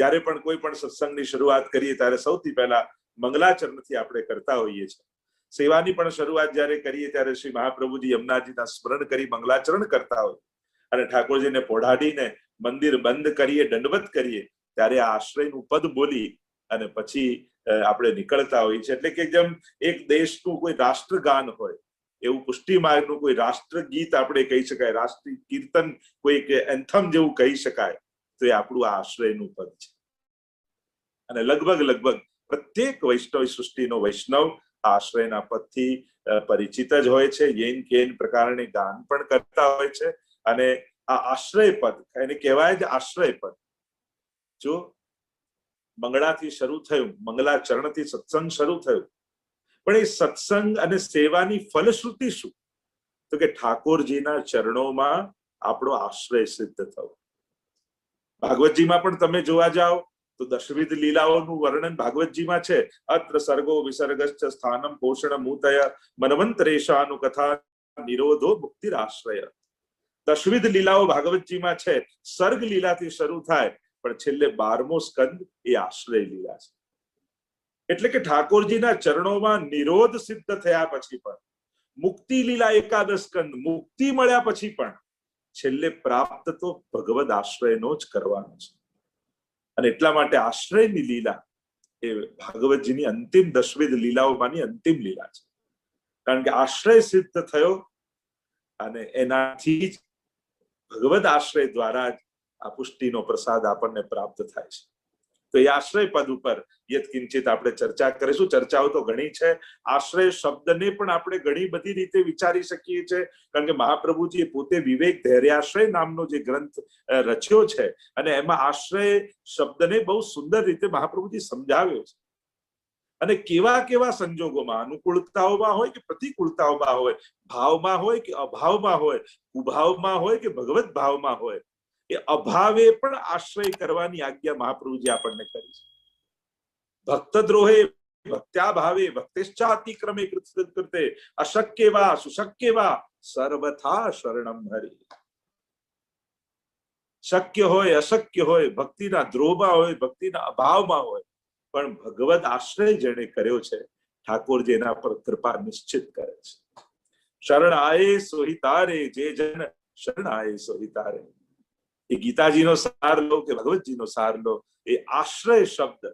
જ્યારે પણ કોઈ પણ સત્સંગની શરૂઆત કરીએ ત્યારે સૌથી પહેલા મંગલાચરણથી આપણે કરતા હોઈએ છીએ. સેવાની પણ શરૂઆત જ્યારે કરીએ ત્યારે શ્રી મહાપ્રભુજી યમુનાજીના સ્મરણ કરી મંગલાચરણ કરતા હોય અને ઠાકોરજીને પોઢાડીને મંદિર બંધ કરીએ, દંડવત કરીએ, ત્યારે આ આશ્રયનું પદ બોલી અને પછી આપણે નીકળતા હોઈએ છીએ. એટલે કે જેમ એક દેશનું કોઈ રાષ્ટ્રગાન હોય એવું પુષ્ટિ માર્ગનું કોઈ રાષ્ટ્ર ગીત આપણે કહી શકાય, રાષ્ટ્રીય કીર્તન કોઈ એન્થમ જેવું કહી શકાય, તો એ આપણું આ આશ્રયનું પદ છે. અને લગભગ પ્રત્યેક વૈષ્ણવ સૃષ્ટિનો વૈષ્ણવ આશ્રયના પદથી પરિચિત જ હોય છે. યેન કેન પ્રકારની ગાન પણ કરતા હોય છે. અને આ આશ્રય પદ એને કહેવાય જ આશ્રય પદ. જો મંગળાથી શરૂ થયું, મંગલાચરણથી સત્સંગ શરૂ થયું, પણ એ સત્સંગ અને સેવાની ફલશ્રુતિ શું? તો કે ઠાકોરજીના ચરણોમાં આપણો આશ્રય સિદ્ધ થયો. ભાગવતજીમાં પણ તમે જોવા જાઓ તો દશવિધ લીલાઓનું વર્ણન ભાગવતજીમાં છે. અત્ર સર્ગો વિસર્ગશ્ચ સ્થાનમ પોષણ મૂતય મનવંતરેશાનું કથા નિરોધો મુક્તિરાશ્રય. દશવિધ લીલાઓ ભાગવતજીમાં છે. સર્ગ લીલાથી શરૂ થાય પણ છેલ્લે 12મો સ્કંદ એ આશ્રય લીલા છે. એટલે કે ઠાકોરજીના ચરણોમાં નિરોધ સિદ્ધ થયા પછી પણ, મુક્તિ લીલા એકાદશ સ્કંદ, મુક્તિ મળ્યા પછી પણ છેલ્લે પ્રાપ્ત તો ભગવદ આશ્રયનો જ કરવાનો છે. અને એટલા માટે આશ્રયની લીલા એ ભાગવતજીની અંતિમ દશવિધ લીલાઓમાંની અંતિમ લીલા છે. કારણ કે આશ્રય સિદ્ધ થયો અને એનાથી જ ભગવદ આશ્રય દ્વારા જ આ પુષ્ટિનો પ્રસાદ આપણને પ્રાપ્ત થાય છે. તો એ આશ્રય પદ ઉપર યત્કિંચિત આપણે ચર્ચા કરીશું. ચર્ચાઓ તો ઘણી છે. આશ્રય શબ્દને પણ આપણે ઘણી બધી રીતે વિચારી શકીએ છીએ. કારણ કે મહાપ્રભુજીએ પોતે વિવેક ધૈર્યાશ્રય નામનો જે ગ્રંથ રચ્યો છે અને એમાં આશ્રય શબ્દને બહુ સુંદર રીતે મહાપ્રભુજી સમજાવ્યો છે. અને કેવા કેવા સંજોગોમાં, અનુકૂળતાઓમાં હોય કે પ્રતિકૂળતાઓમાં હોય, ભાવમાં હોય કે અભાવમાં હોય, કુભાવમાં હોય કે ભગવત ભાવમાં હોય, એ અભાવે પણ આશ્રય કરવાની આજ્ઞા મહાપ્રભુજી આપણને કરી છે. ભક્ત દ્રોહે ભક્ત્યા ભાવે ભક્તિશ્ચાતિક્રમે કૃતે અશક્ય વા સુશક્ય વા સર્વથા શરણમ હરિ. શક્ય હોય અશક્ય હોય, ભક્તિના દ્રોહમાં હોય, ભક્તિના અભાવમાં હોય, પણ ભગવદ આશ્રય જેને કર્યો છે ઠાકોરજી એના પર કૃપા નિશ્ચિત કરે છે. શરણ આયે સોહિતારે, જે જન શરણ આયે સોહિતારે. એ ગીતાજીનો સાર લો કે ભગવતજીનો સાર લો, એ આશ્રય શબ્દ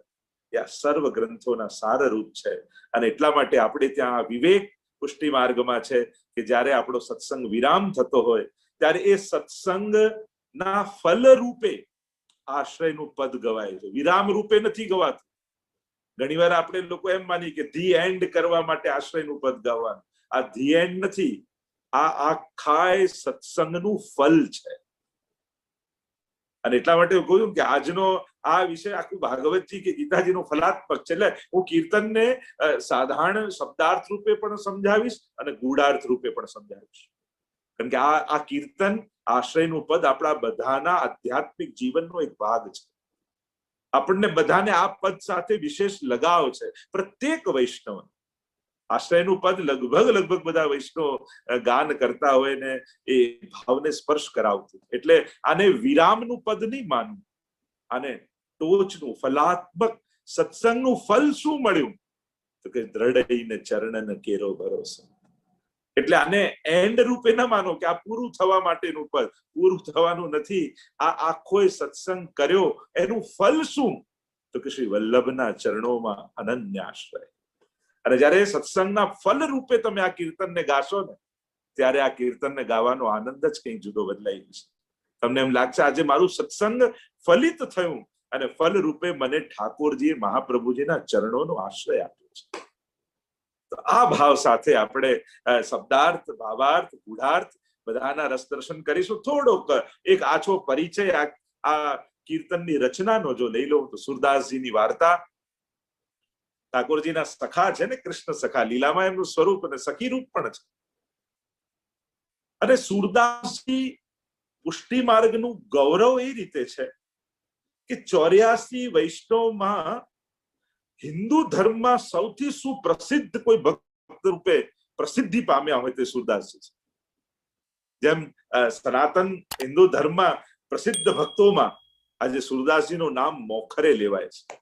એ આ સર્વ ગ્રંથોના સારરૂપ છે. અને એટલા માટે આપણે ત્યાં વિવેક પુષ્ટિ માર્ગમાં છે કે જ્યારે આપણો સત્સંગ વિરામ થતો હોય ત્યારે એ સત્સંગના ફલ રૂપે આશ્રયનું પદ ગવાય છે. વિરામ રૂપે નથી ગવાતું. ઘણીવાર આપણે લોકો એમ માની કે ધી એન્ડ કરવા માટે આશ્રયનું પદ ગાવાનું. આ ધી એન્ડ નથી, આ આખા સત્સંગનું ફલ છે. અને એટલા માટે કહ્યું કે આજનો આ વિષય આખું ભાગવતજી કે ગીતાજીનો ફલાત્મક છે. એટલે હું કીર્તનને સાધારણ શબ્દાર્થ રૂપે પણ સમજાવીશ અને ગૂઢાર્થ રૂપે પણ સમજાવીશ. કારણ કે આ કીર્તન આશ્રયનું પદ આપણા બધાના આધ્યાત્મિક જીવનનો એક ભાગ છે. આપણને બધાને આ પદ સાથે વિશેષ લગાવ છે. પ્રત્યેક વૈષ્ણવ આશ્રયનું પદ લગભગ બધા વૈષ્ણવ ગાન કરતા હોય ને એ ભાવને સ્પર્શ કરાવતું. એટલે આને વિરામનું પદ નહીં માનવું, આને ટોચનું ફલાત્મક સત્સંગનું ફલ શું મળ્યું તો કે દ્રઢઈને ચરણન કેરો ભરોસો. એટલે આને એન્ડ રૂપે ન માનો કે આ પૂરું થવા માટેનું પદ. પૂરું થવાનું નથી. આ આખો સત્સંગ કર્યો એનું ફલ શું તો કે શ્રી વલ્લભના ચરણોમાં અનન્ય આશ્રય. અને જયારે સત્સંગના ફલ રૂપે તમે આ કીર્તનને ગાશો ને ત્યારે આ કીર્તનને ગાવાનો આનંદ જ કંઈ જુદો બદલાઈ જશે. તમને એમ લાગશે આજે મારું સત્સંગ ફલિત થયું અને ફલ રૂપે મને ઠાકોરજી મહાપ્રભુજીના ચરણોનો આશ્રય આપ્યો છે. તો આ ભાવ સાથે આપણે શબ્દાર્થ, ભાવાર્થ, ગૂઢાર્થ બધાના રસ દર્શન કરીશું. થોડોક એક આછો પરિચય આ કીર્તનની રચનાનો જો લઈ લો તો સુરદાસજીની વાર્તા. ઠાકોરજીના સખા છે ને, કૃષ્ણ સખા. લીલામાં એમનું સ્વરૂપ અને સખી રૂપ પણ છે. અને સુરદાસજી પુષ્ટિ માર્ગનું ગૌરવ એ રીતે છે કે 84 વૈષ્ણવમાં હિન્દુ ધર્મમાં સૌથી સુપ્રસિદ્ધ કોઈ ભક્ત રૂપે પ્રસિદ્ધિ પામ્યા હોય તે સુરદાસજી છે. જેમ સનાતન હિન્દુ ધર્મમાં પ્રસિદ્ધ ભક્તોમાં આજે સુરદાસજીનું નામ મોખરે લેવાય છે.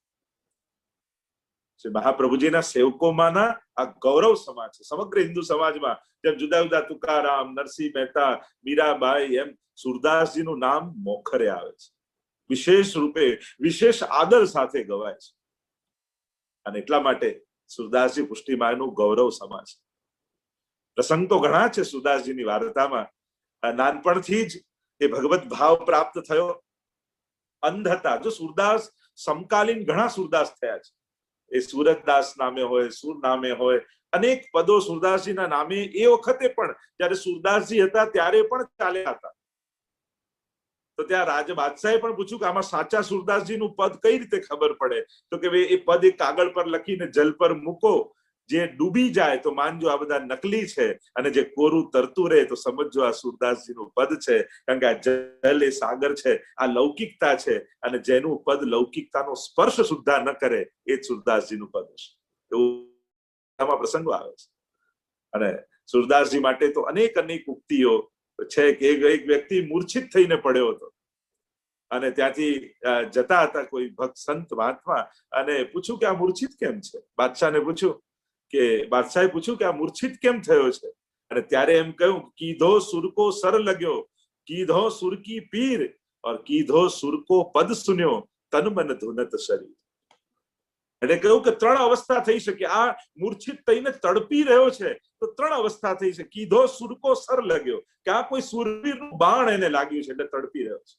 શ્રી મહાપ્રભુજીના સેવકોમાંના આ ગૌરવ સમાજ છે. સમગ્ર હિન્દુ સમાજમાં જેમ જુદા જુદા તુકારામ, નરસિંહ મહેતા, મીરાબાઈ, એમ સુરદાસજીનું નામ મોખરે આવે છે. વિશેષ રૂપે વિશેષ આદર સાથે ગવાય છે. અને એટલા માટે સુરદાસજી પુષ્ટિમાર્ગનું ગૌરવ સમાજ. પ્રસંગ તો ઘણા છે સુરદાસજીની વાર્તામાં. નાનપણથી જ એ ભગવત ભાવ પ્રાપ્ત થયો. અંધ હતા. જો સુરદાસ સમકાલીન ઘણા સુરદાસ થયા છે. એ સુરતદાસ નામે હોય, સુર નામે હોય, અનેક પદો સુરદાસજીના નામે એ વખતે પણ જયારે સુરદાસજી હતા ત્યારે પણ ચાલ્યા હતા. તો ત્યાં રાજ બાદશાહે પણ પૂછ્યું કે આમાં સાચા સુરદાસજીનું પદ કઈ રીતે ખબર પડે? તો કે ભાઈ એ પદ એક કાગળ પર લખીને જલ પર મૂકો, જે ડૂબી જાય તો માનજો આ બધા નકલી છે, અને જે કોરું તરતું રહે તો સમજજો આ સુરદાસજીનું પદ છે. કારણ કે આ જલ એ સાગર છે, આ લૌકિકતા છે, અને જેનું પદ લૌકિકતાનો સ્પર્શ સુદ્ધા ન કરે એ જ સુરદાસજીનું પદ છે. એવું પ્રસંગો આવે છે. અને સુરદાસજી માટે તો અનેક અનેક ઉક્તિઓ છે કે એક વ્યક્તિ મૂર્છિત થઈને પડ્યો હતો અને ત્યાંથી જતા હતા કોઈ ભક્ત સંત મહાત્મા, અને પૂછ્યું કે આ મૂર્છિત કેમ છે? બાદશાહે પૂછ્યું કે આ મૂર્છિત કેમ થયો છે? અને ત્યારે એમ કહ્યું, કીધો સુર કો સર લગ્યો, કીધો સુર કી પીર, और કીધો સુર કો પદ સુન્યો, તન મન ધુનત શરીર. એટલે કહ્યું કે ત્રણ અવસ્થા થઈ શકે. આ મૂર્છિત થઈને તડપી રહ્યો છે તો ત્રણ અવસ્થા થઈ છે. કીધો સુર કો સર લગ્યો, કે આ કોઈ સુરવીરનું બાણ એને લાગ્યું છે એટલે તડપી રહ્યો છે.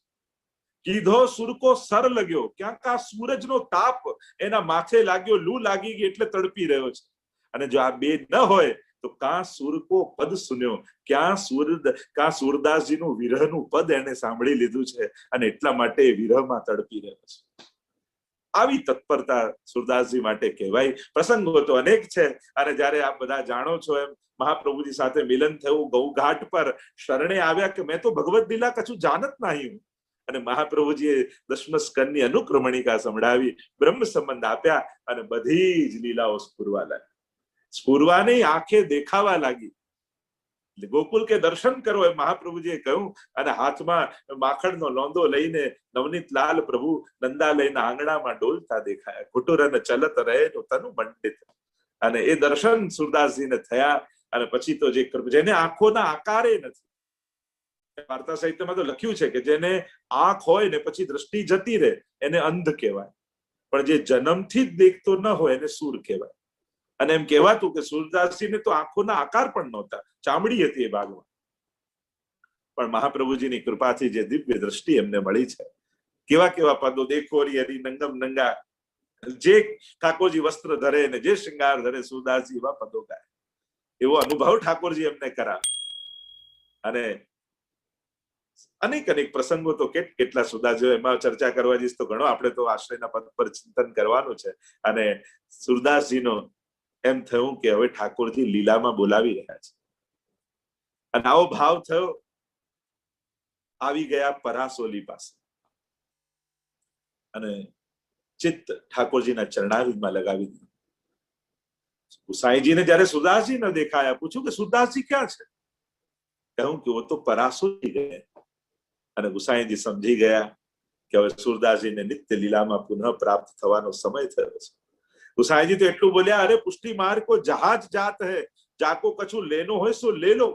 કીધો સુર કો સર લગ્યો, ક્યાંક આ સૂરજનો તાપ એના માથે લાગ્યો, લૂ લાગી ગઈ એટલે તડપી રહ્યો છે. અને જો આ બે ન હોય તો કા સુર કો પદ સુન્યો, ક્યાં સુરદાસજીનું વિરહનું પદ એને સાંભળી લીધું છે અને એટલા માટે વિરહમાં તડપી રહ્યો છે. આવી તત્પરતા સુરદાસજી માટે કહેવાય. પ્રસંગો તો અનેક છે. અને જયારે આપ બધા જાણો છો એમ મહાપ્રભુજી સાથે મિલન થયું, ગૌઘાટ પર શરણે આવ્યા કે મેં તો ભગવત લીલા કછું જાનત નહીં. અને મહાપ્રભુજીએ દશમ સ્કંદની અનુક્રમણિકા સંભળાવી, બ્રહ્મ સંબંધ આપ્યા અને બધી જ લીલાઓ સ્ફુરવા લાગી. સ્ફુરવાની આંખે દેખાવા લાગી. ગોકુલ કે દર્શન કરો એ મહાપ્રભુજીએ કહ્યું. અને હાથમાં માખણનો લોંદો લઈને નવનીત લાલ પ્રભુ નંદાલયના આંગણામાં ડોલતા દેખાયા. ઘુટુરન ચલત રહે તો તનુ મંડિત. અને એ દર્શન સુરદાસજીને થયા. અને પછી તો જેને આંખોના આકારે નથી, વાર્તા સાહિત્યમાં તો લખ્યું છે કે જેને આંખ હોય ને પછી દ્રષ્ટિ જતી રહે એને અંધ કહેવાય, પણ જે જન્મથી જ દેખતો ન હોય એને સૂર કહેવાય. અને એમ કહેવાતું કે સુરદાસજીને તો આંખોના આકાર પણ નહોતા, ચામડી હતી એ ભાગમાં. પણ મહાપ્રભુજીની કૃપાથી જે દિવ્ય દ્રષ્ટિ એમને મળી છે, કેવા કેવા પદો, દેખો હરી નંગમ નંગા, જે ઠાકોરજી વસ્ત્ર ધરે ને જે શ્રૃંગાર ધરે સુરદાસજી એવા પદો ગાય. એવો અનુભવ ઠાકોરજી એમને કરા. અને અનેક અનેક પ્રસંગો તો કેટલા સુરદાસજીઓ, એમાં ચર્ચા કરવા જઈશ તો ઘણો. આપણે તો આશ્રયના પદ પર ચિંતન કરવાનું છે. અને સુરદાસજીનો એમ થયું કે હવે ઠાકોરજી લીલામાં બોલાવી રહ્યા છે. અને આવો ભાવ થયો. આવી ગયા પરાસોલી પાસે અને ચિત્ત ઠાકોરજીના ચરણારવિંદમાં લગાવી દીધું. ગુસાઈજીને જયારે સુરદાસજી ન દેખાયા, પૂછ્યું કે સુરદાસજી ક્યાં છે? કહ્યું કે વો તો પરાસોલી ગયે. અને ગુસાઈજી સમજી ગયા કે હવે સુરદાસજીને નિત્ય લીલામાં પુનઃ પ્રાપ્ત થવાનો સમય થયો છે. ગુસાઈજી તો એટલું બોલ્યા, અરે પુષ્ટિ માર્ગ કો જહાજ જાત હૈ, જાકો કછું લેનો હોય સો લે લો.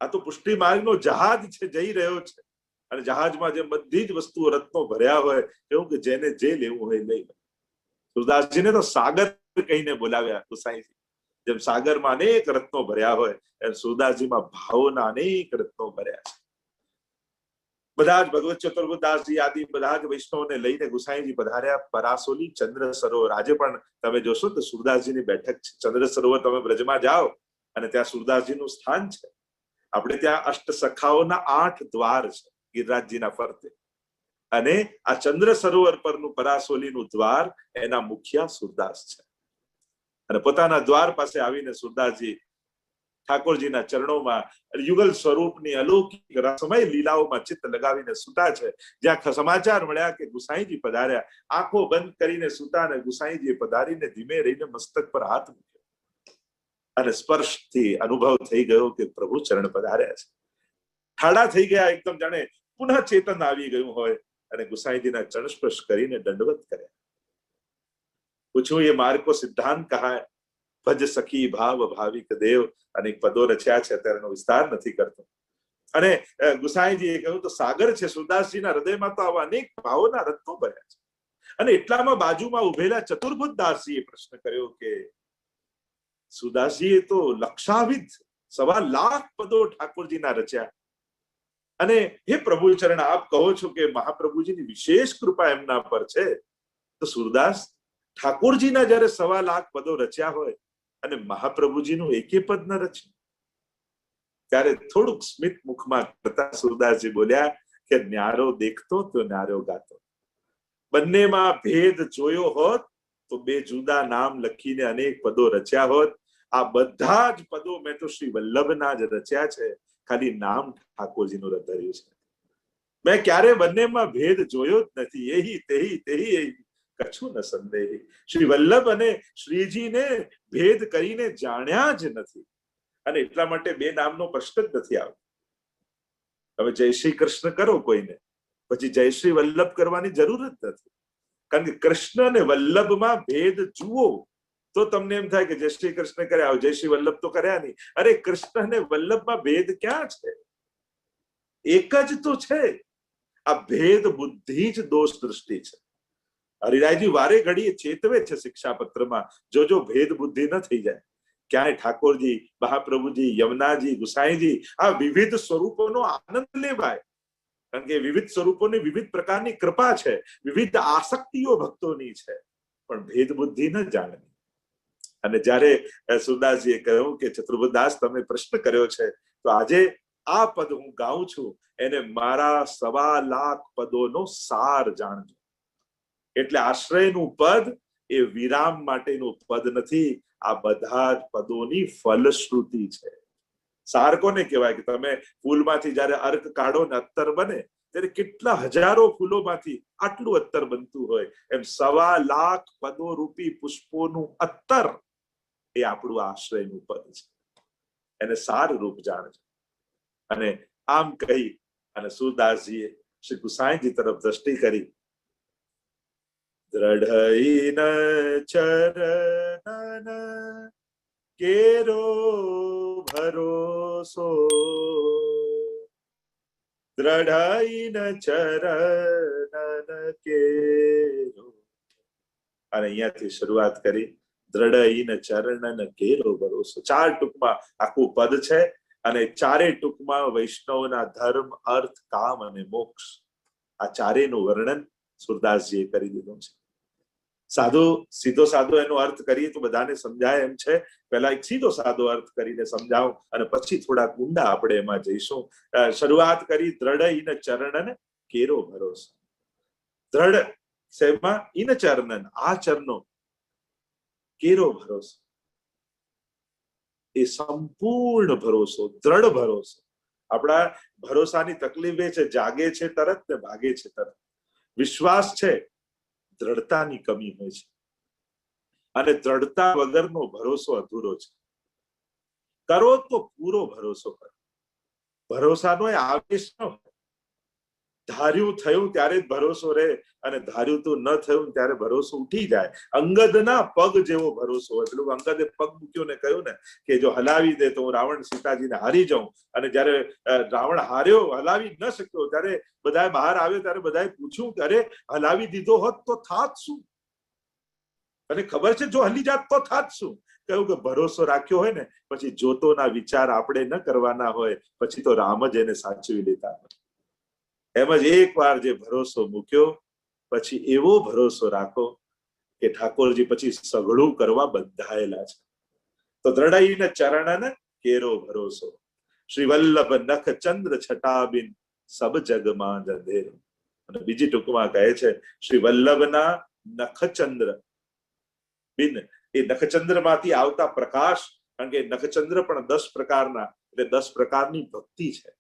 આ તો પુષ્ટિ માર્ગનો જહાજ છે, જઈ રહ્યો છે. અને જહાજમાં જે બધી જ વસ્તુઓ રત્નો ભર્યા હોય, એવું કે જેને જે લેવું હોય લઈ લે. સુરદાસજીને તો સાગર કહીને બોલાવ્યા ગુસાઈજી. જેમ સાગરમાં અનેક રત્નો ભર્યા હોય એમ સુરદાસજીમાં ભાવોના અનેક રત્નો ભર્યા છે. બધા જ ભગવત ચતુર્બુદાસજી આદિ બધા જ વૈષ્ણવને લઈને ગુસાઈજી પધાર્યા પરાસોલી ચંદ્ર સરોવર. આજે પણ તમે જોશો તો સુરદાસજીની બેઠક છે. ચંદ્ર સરોવર તમે બ્રજમાં જાઓ અને ત્યાં સુરદાસજીનું સ્થાન છે. આપણે ત્યાં અષ્ટ સખાઓના 8 દ્વાર છે ગિરિરાજજીના ફરતે. અને આ ચંદ્ર સરોવર પરનું પરાસોલીનું દ્વાર એના મુખિયા સુરદાસ છે. અને પોતાના દ્વાર પાસે આવીને સુરદાસજી ઠાકોરજીના ચરણોમાં યુગલ સ્વરૂપની અલૌકિક રસમય લીલાઓમાં ચિત્ત લગાવીને સૂતા છે. જ્યાં સમાચાર મળ્યા કે ગુસાઈજી પધાર્યા, આંખો બંધ કરીને સૂતા અને ગુસાઈજીએ પધારીને ધીમે રહીને મસ્તક પર હાથ મૂક્યો અને સ્પર્શથી અનુભવ થઈ ગયો કે પ્રભુ ચરણ પધાર્યા છે. ઠાડા થઈ ગયા, એકદમ જાણે પુનઃ ચેતન આવી ગયું હોય. અને ગુસાઈજીના ચરણ સ્પર્શ કરીને દંડવત કર્યા. પૂછ્યું ये मार्ग को सिद्धांत कहा है, ભજ સખી ભાવ ભાવિક દેવ, અનેક પદો રચ્યા છે, અત્યારે એનો વિસ્તાર નથી કરતો. અને ગુસાઈજીએ કહ્યું તો સાગર છે, સુરદાસજીના હૃદયમાં તો આવા અનેક ભાવોના રત્નો ભર્યા છે. અને એટલામાં બાજુમાં ઉભેલા ચતુર્ભુજ દાસજીએ પ્રશ્ન કર્યો કે સુદાસજીએ તો લક્ષાવિધ 1.25 લાખ પદો ઠાકોરજીના રચ્યા, અને હે પ્રભુ ચરણ આપ કહો છો કે મહાપ્રભુજીની વિશેષ કૃપા એમના પર છે, તો સુરદાસ ઠાકોરજીના જયારે 1.25 લાખ પદો રચ્યા હોય અને મહાપ્રભુજીનું એકે પદ ન રચ્યું, ત્યારે થોડુંક સ્મિત મુખમાં કરતા સુરદાસજી બોલ્યા કે ન્યારો દેખતો તો ન્યારો ગાતો. બંનેમાં ભેદ જોયો હોત તો બે જુદા નામ લખીને અનેક પદો રચ્યા હોત. આ બધા જ પદો મેં તો શ્રી વલ્લભના જ રચ્યા છે, ખાલી નામ ઠાકોરજીનું ધર્યું છે. મેં ક્યારે બંનેમાં ભેદ જોયો જ નથી. એહી તેહી તેહી એહી કછું ન સંદેહી. શ્રી વલ્લભ અને શ્રીજીને ભેદ કરીને જાણ્યા જ નથી, અને એટલા માટે બે નામનો પ્રશ્ન જ નથી આવતો. હવે જય શ્રી કૃષ્ણ કરો કોઈને, પછી જય શ્રી વલ્લભ કરવાની જરૂર જ નથી. કારણ કે કૃષ્ણ અને વલ્લભમાં ભેદ જુઓ તો તમને એમ થાય કે જય શ્રી કૃષ્ણ કર્યા, જય શ્રી વલ્લભ તો કર્યા નહીં. અરે કૃષ્ણ અને વલ્લભમાં ભેદ ક્યાં છે? એક જ તો છે. આ ભેદ બુદ્ધિ જ દોષ દૃષ્ટિ છે. હરિરાયજી વારે ઘડીએ ચેતવે છે શિક્ષાપત્રમાં, જો ભેદ બુદ્ધિ ન થઈ જાય. ક્યાંય ઠાકોરજી, મહાપ્રભુજી, યમુનાજી, ગુસાઈજી આ વિવિધ સ્વરૂપોનો આનંદ લેવાય. કારણ કે વિવિધ સ્વરૂપોની વિવિધ પ્રકારની કૃપા છે, વિવિધ આસક્તિઓ ભક્તોની છે, પણ ભેદ બુદ્ધિ ન જાણે. અને જયારે સુરદાસજીએ કહ્યું કે ચતુર્ભુજદાસ તમે પ્રશ્ન કર્યો છે, તો આજે આ પદ હું ગાઉં છું, એને મારા 1.25 લાખ પદોનો સાર જાણજો. એટલે આશ્રયનું પદ એ વિરામ માટેનું પદ નથી, આ બધા જ પદોની ફલશ્રુતિ છે. સાર કોને કહેવાય કે તમે ફૂલમાંથી જયારે અર્ક કાઢો ને અત્તર બને, ત્યારે કેટલા હજારો ફૂલોમાંથી આટલું અત્તર બનતું હોય, એમ 1.25 લાખ પદો રૂપી પુષ્પોનું અત્તર એ આપણું આશ્રયનું પદ છે. એને સાર રૂપ જાણજો. અને આમ કહી અને સુરદાસજીએ શ્રી ગુસાઈજી તરફ દ્રષ્ટિ કરી. દ્રઢઈન ચરણન કેરો ભરોસો, દ્રઢઈન ચરણન કેરો. અને અહીંયાથી શરૂઆત કરી. દ્રઢઈન ચરણન કેરો ભરોસો. 4 ટૂંકમાં આખું પદ છે, અને ચારે ટૂંકમાં વૈષ્ણવના ધર્મ, અર્થ, કામ અને મોક્ષ, આ ચારેયનું વર્ણન સુરદાસજીએ કરી દીધું છે. સીધો સાદો એનો અર્થ કરીએ તો બધાને સમજાય એમ છે. પહેલા એક સીધો સાદો અર્થ કરીને સમજાવું અને પછી થોડા ઊંડા આપણે એમાં જઈશું. શરૂઆત કરી દ્રઢ ઇન ચરણન કેરો ભરોસો. દ્રઢ શેમાં? ઇન ચરણન, આ ચરણો, કેરો ભરોસો, એ સંપૂર્ણ ભરોસો, દ્રઢ ભરોસો. આપણા ભરોસાની તકલીફ એ છે, જાગે છે તરત ને ભાગે છે તરત. વિશ્વાસ છે, દ્રઢતાની કમી હોય છે, અને દ્રઢતા વગરનો ભરોસો અધૂરો છે. કરો તો પૂરો ભરોસો કરો. ભરોસાનો એ આવેશ ન હોય. ધાર્યું થયું ત્યારે જ ભરોસો રહે, અને ધાર્યું તો ન થયું ત્યારે ભરોસો ઉઠી જાય. અંગદના પગ જેવો ભરોસો હોય. પેલું અંગદે પગ મૂક્યો ને કહ્યું ને કે જો હલાવી દે તો હું રાવણ સીતાજીને હારી જાઉં. અને જયારે રાવણ હાર્યો, હલાવી ન શક્યો, ત્યારે બધાએ બહાર આવ્યો, ત્યારે બધાએ પૂછ્યું કે અરે હલાવી દીધો હોત તો થાત શું? અને ખબર છે જો હલી જાત તો થાત શું? કહ્યું કે ભરોસો રાખ્યો હોય ને, પછી જોતોના વિચાર આપણે ન કરવાના હોય, પછી તો રામ જ એને સાચવી લેતા હોય. એમ જ એક વાર જે ભરોસો મૂક્યો, પછી એવો ભરોસો રાખો કે ઠાકોરજી પછી સઘળું કરવા બંધાયેલા છે. તો દ્રઢઈને ચરણન કેરો ભરોસો, શ્રી વલ્લભ નખ ચંદ્ર છટાબિન સબ જગમાં અંધેરો. અને બીજી ટૂંકમાં કહે છે શ્રી વલ્લભના નખચંદ્ર બિન, એ નખચંદ્ર માંથી આવતા પ્રકાશ. કારણ કે નખચંદ્ર પણ 10 પ્રકારના, એટલે 10 પ્રકારની ભક્તિ છે.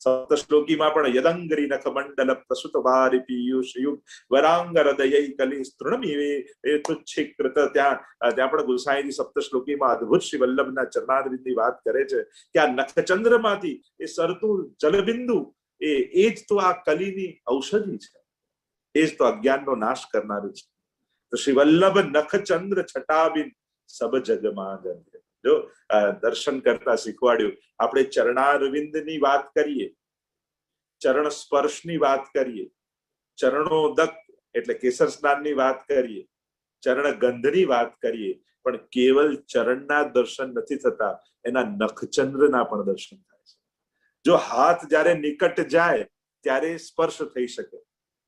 સપ્તશ્લોકીમાં પણ યદંગરી નખ મંડલ પ્રસુત વારી પિયુષ યુગ વરાંગ હૃદય કલી તૃણમીવે એ તુચ્છીકૃત. ત્યાં પણ ગુસાઈની સપ્તશ્લોકીમાં અદ્ભુત શ્રી વલ્લભના ચરણારવિંદની વાત કરે છે કે આ નખચંદ્રમાંથી એ સરતું જલબિંદુ એ જ તો આ કલીની ઔષધિ છે. એ જ તો અજ્ઞાનનો નાશ કરનારું છે. તો શ્રી વલ્લભ નખચંદ્ર છટાબિન સબ જગમાં જંત્રે. જો દર્શન કરતા શીખવાડ્યું. આપણે ચરણારવિંદની વાત કરીએ, ચરણ સ્પર્શની વાત કરીએ, ચરણોદક એટલે કેસર સ્નાનની વાત કરીએ, ચરણ ગંધની વાત કરીએ, પણ કેવલ ચરણના દર્શન નથી થતા, એના નખચંદ્રના પણ દર્શન થાય છે. જો હાથ જ્યારે નિકટ જાય ત્યારે સ્પર્શ થઈ શકે,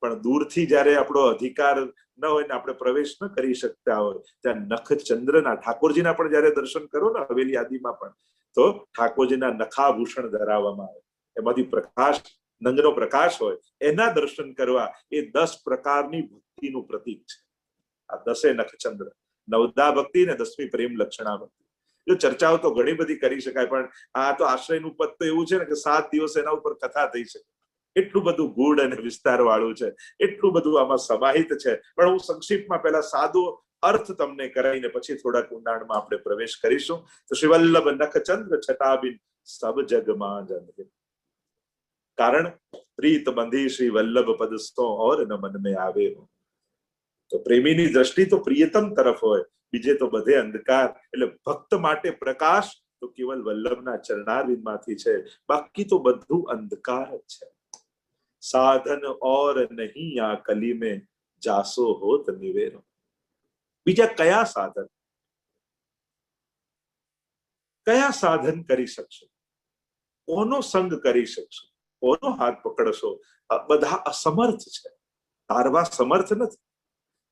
પણ દૂરથી જ્યારે આપણો અધિકાર ન હોય ને આપણે પ્રવેશ ન કરી શકતા હોય ત્યાં નખચંદ્રના, ઠાકોરજીના પણ જ્યારે દર્શન કરો ને હવેલી આદિમાં પણ, તો ઠાકોરજીના નખાભૂષણ ધરાવવામાં આવે, એમાંથી પ્રકાશ, નંદનો પ્રકાશ હોય, એના દર્શન કરવા એ 10 પ્રકારની ભક્તિનું પ્રતીક છે. આ 10 નખચંદ્ર, 9દા ભક્તિ ને 10મી પ્રેમ લક્ષણા ભક્તિ. જો ચર્ચાઓ તો ઘણી બધી કરી શકાય, પણ આ તો આશ્રયનું પદ તો એવું છે ને કે 7 દિવસ એના ઉપર કથા થઈ શકે. એટલું બધું ગૂઢ અને વિસ્તાર વાળું છે, એટલું બધું આમાં સમાહિત છે. પણ હું સંક્ષિપ્તમાં પહેલા સાદો અર્થ તમને કરાવીને પછી થોડાક ઊંડાણમાં આપણે પ્રવેશ કરીશું. તો શ્રી વલ્લભ નખચંદ્ર છટાબિન સબ જગમાં જંત્રે. કારણ પ્રીત બંધી શ્રી વલ્લભ પદ સો ઓર ન મન में આવે. તો પ્રેમીની દ્રષ્ટિ તો પ્રિયતમ તરફ હોય, બીજે તો બધે અંધકાર. એટલે ભક્ત માટે પ્રકાશ તો કેવલ વલ્લભના ચરણારવિંદમાંથી છે, બાકી તો બધું અંધકાર જ છે. સાધન ઓર નહીં આ કલી में જાસો હોત નિવેરો. બીજા કયા સાધન કરી શકશો? કોનો સંગ કરી શકશો? કોનો હાથ પકડશો? બધા અસમર્થ છે, તારવા સમર્થ નથી.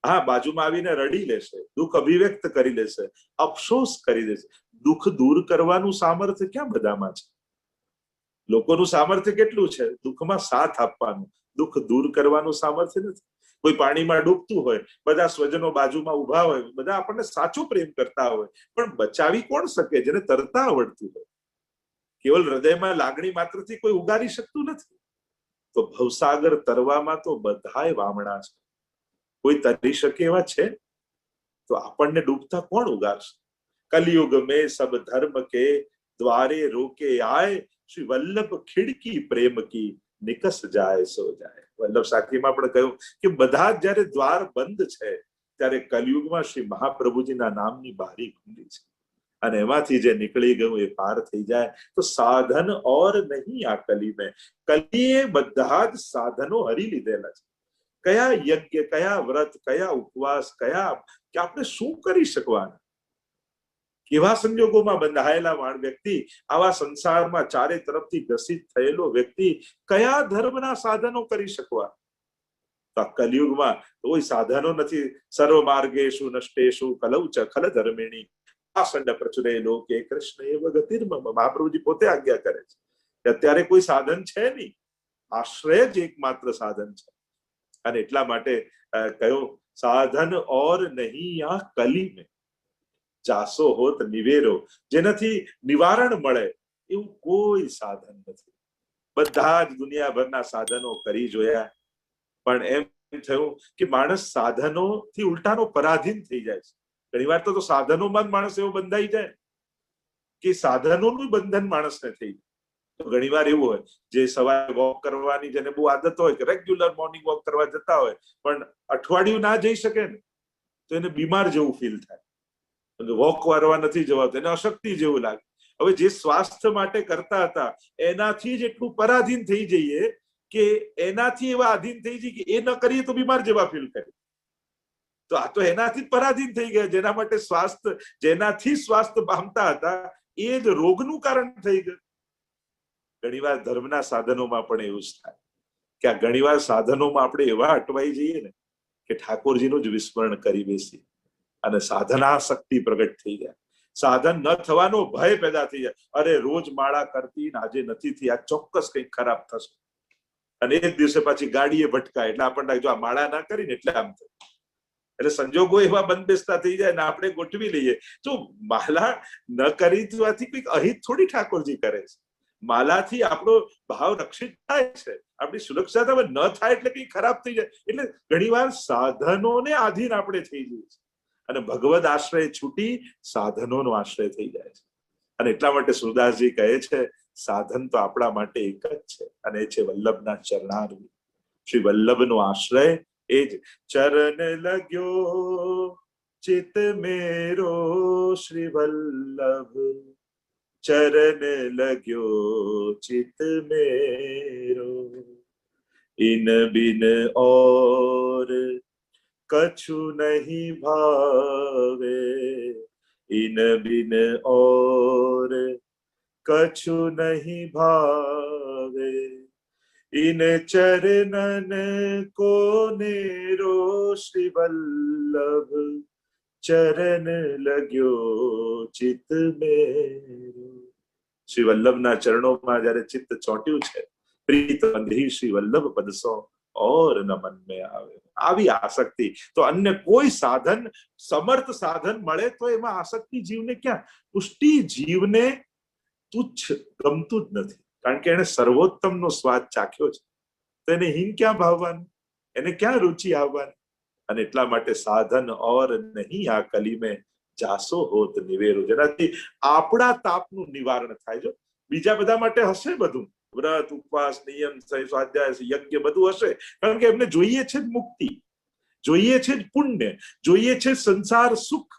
હા, બાજુમાં આવીને રડી લેશે, દુઃખ અભિવ્યક્ત કરી લેશે, અફસોસ કરી દેશે. દુઃખ દૂર કરવાનું સામર્થ્ય ક્યાં બધામાં છે? લોકોનું સામર્થ્ય કેટલું છે? દુઃખમાં સાથ આપવાનું. દુઃખ દૂર કરવાનું સામર્થ્ય નથી. કોઈ પાણીમાં ડૂબતું હોય, બધા સ્વજનો બાજુમાં ઉભા હોય, બધા આપણને સાચો પ્રેમ કરતા હોય, પણ બચાવી કોણ શકે? જેને તરતા આવડતું હોય. કેવલ હૃદયમાં લાગણી માત્રથી કોઈ ઉગારી શકતું નથી. તો ભવસાગર તરવામાં તો બધાય વામણા છે. કોઈ તરી શકે એવા છે? તો આપણને ડૂબતા કોણ ઉગારશે? કલયુગ में सब धर्म के द्वारे रोके आए, श्री वल्लभ खिड़की प्रेम की निकस जाए सो जाए. વલ્લભ સાખીમાં આપણે કહ્યું કે બધા જ્યારે દ્વાર બંધ છે ત્યારે કલયુગમાં શ્રી મહાપ્રભુજીના નામની બારી ખુલ્લી છે, અને એમાંથી જે નીકળી ગયું એ પાર થઈ જાય. તો સાધન ઓર નહીં આ કલી મેં. કલીએ બધા જ સાધનો હરી લીધેલા છે. કયા યજ્ઞ, કયા વ્રત, કયા ઉપવાસ, કયા કે આપણે શું કરી શકવાના? કેવા સંજોગોમાં બંધાયેલા વ્યક્તિ, આવા સંસારમાં ચારે તરફથી ગ્રસિત થયેલો વ્યક્તિ કયા ધર્મના સાધનો કરી શકવા? તો આ કલયુગમાં કોઈ સાધનો નથી. સર્વ માર્ગેષુ નષ્ટેષુ કલૌ ચ ખલ ધર્મિણી આસંડ પ્રચુરે લોકે કૃષ્ણ એવ ગતિર્મમ. મહાપ્રભુજી પોતે આજ્ઞા કરે છે કે અત્યારે કોઈ સાધન છે નહીં, આશ્રય જ એકમાત્ર સાધન છે. અને એટલા માટે કહ્યું સાધન ઓર નહીં આ કલી મેં જાસો હોત નિવેરો. જેનાથી નિવારણ મળે એવું કોઈ સાધન નથી. બધા જ દુનિયાભરના સાધનો કરી જોયા, પણ એમ થયું કે માણસ સાધનોથી ઉલટાનો પરાધીન થઈ જાય છે. ઘણી વાર તો સાધનોમાં જ માણસ એવો બંધાઈ જાય કે સાધનોનું બંધન માણસને થઈ જાય. તો ઘણી વાર એવું હોય, જે સવારે વોક કરવાની જેને બહુ આદત હોય કે રેગ્યુલર મોર્નિંગ વોક કરવા જતા હોય, પણ અઠવાડિયું ના જઈ શકે ને તો એને બીમાર જેવું ફીલ થાય. વોક કરવા નથી જવાતું, એને અશક્તિ જેવું લાગે. હવે જે સ્વાસ્થ્ય માટે કરતા હતા એનાથી જ એટલું પરાધીન થઈ જઈએ કે એનાથી એવા આધીન થઈ જઈએ કે એ ન કરીએ તો બીમાર જેવા ફીલ કરે. તો આ તો એનાથી પરાધીન થઈ ગયા. જેના માટે સ્વાસ્થ્ય, જેનાથી સ્વાસ્થ્ય પામતા હતા એ જ રોગનું કારણ થઈ ગયું. ઘણીવાર ધર્મના સાધનોમાં પણ એવું જ થાય કે આ ઘણીવાર સાધનોમાં આપણે એવા અટવાઈ જઈએ ને કે ઠાકોરજીનું જ વિસ્મરણ કરી બેસીએ અને સાધના શક્તિ પ્રગટ થઈ જાય. સાધન ન થવાનો ભય પેદા થઈ જાય. અરે રોજ માળા કરતી આજે નથી થઈ, આ ચોક્કસ કંઈક ખરાબ થશે. અને એક દિવસે પાછી ગાડીએ ભટકાય એટલે આપણને જો આ માળા ના કરીને એટલે આમ થયું. એટલે સંજોગો એવા બંધ બેસતા થઈ જાય ને આપણે ગોઠવી લઈએ. જો માળા ન કરી કંઈક અહિત થોડી ઠાકોરજી કરે છે. માલાથી આપણો ભાવ રક્ષિત થાય છે, આપણી સુરક્ષા ન થાય એટલે કંઈ ખરાબ થઈ જાય. એટલે ઘણીવાર સાધનોને આધીન આપણે થઈ જઈએ છીએ અને ભગવદ આશ્રય છૂટી સાધનોનો આશ્રય થઈ જાય છે. અને એટલા માટે સુરદાસજી કહે છે સાધન તો આપણા માટે એક જ છે અને એ છે વલ્લભના ચરણારવિંદ. શ્રી વલ્લભનો આશ્રય એ જ ચરણ લગ્યો ચિત મેરો શ્રી વલ્લભ, ચરણ લગ્યો ચિત મેરો, ઇન બિન और कछु नहीं भावे, इन बिन और कछु नहीं भावे, इन चरणन को नेरो श्री वल्लभ, चरण लग्यो चित मेरो। શ્રી વલ્લભના ચરણોમાં જયારે ચિત્ત ચોંટ્યું છે, પ્રીત બંધી શ્રી વલ્લભ પદસો और न मन में આવે, આવી આસક્તિ તો અન્ય કોઈ સાધન, સમર્થ સાધન મળે તો એમાં આસક્તિ જીવને ક્યાં? પુષ્ટિ જીવને તુચ્છ ગમતું જ નથી, કારણ કે એને સર્વોત્તમનો સ્વાદ ચાખ્યો છે, તો એને હિન ક્યાં ભાવવાનું, એને ક્યાં રુચિ આવવાની? અને એટલા માટે સાધન ઓર નહીં આ કલી મેં જાસો હોત નિવેરો, જેનાથી આપણા તાપનું નિવારણ થાય. જો બીજા બધા માટે હશે બધું, વ્રત ઉપવાસ નિયમ સ્વાધ્યાય યજ્ઞ બધું હશે, કારણ કે એમને જોઈએ છે મુક્તિ, જોઈએ છે પુણ્ય, જોઈએ છે સંસાર સુખ,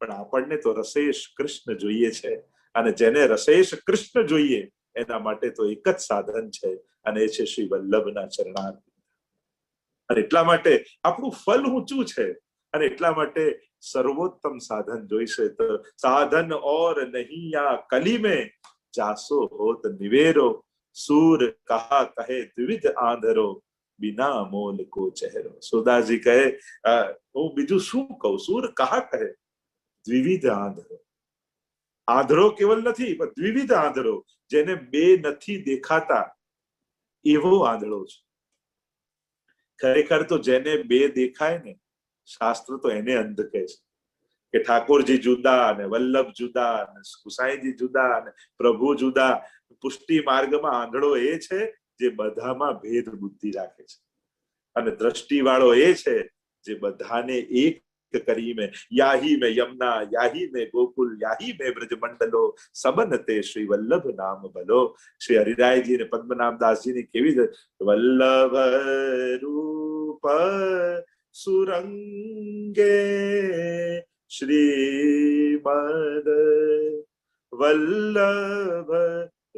પણ આપણને તો રસેશ કૃષ્ણ જોઈએ છે. અને જેને રસેશ કૃષ્ણ જોઈએ એના માટે તો એક જ સાધન છે, અને એ છે શ્રી વલ્લભના ચરણારવિંદ. અને એટલા માટે આપણું ફલ ઊંચું છે, અને એટલા માટે સર્વોત્તમ સાધન જોઈશે તો સાધન ઓર નહીં આ કલી મેં જાસો હોત નિવેરો, સૂર કહા કહે દ્વિવિધ આંધરો, બિના મોલ કો ચહેરો. સુદાસજી કહે હું બીજું શું કહું, સૂર કહા કહે દ્વિવિધ આંધરો. આંધળો કેવલ નથી પણ દ્વિવિધ આંધળો, જેને બે નથી દેખાતા એવો આંધળો છે. ખરેખર તો જેને બે દેખાય ને, શાસ્ત્ર તો એને અંધ કહે છે કે ઠાકોરજી જુદા ને વલ્લભ જુદા ને ગુસાઈજી જુદા ને પ્રભુ જુદા. પુષ્ટિ માર્ગમાં આંધળો એ છે જે બધામાં ભેદ બુદ્ધિ રાખે છે, અને દ્રષ્ટિ વાળો એ છે જે બધાને એક કરી મેં યાહી મેં યમુના, યાહી મેં ગોકુલ, યાહી મેં બ્રજ મંડલો, સબન તે શ્રી વલ્લભ નામ ભલો. શ્રી હરિરાયજી ને પદ્મનાભદાસજી ની કેવી વલ્લભ રૂપ સુરંગે શ્રીમદ વલ્લભ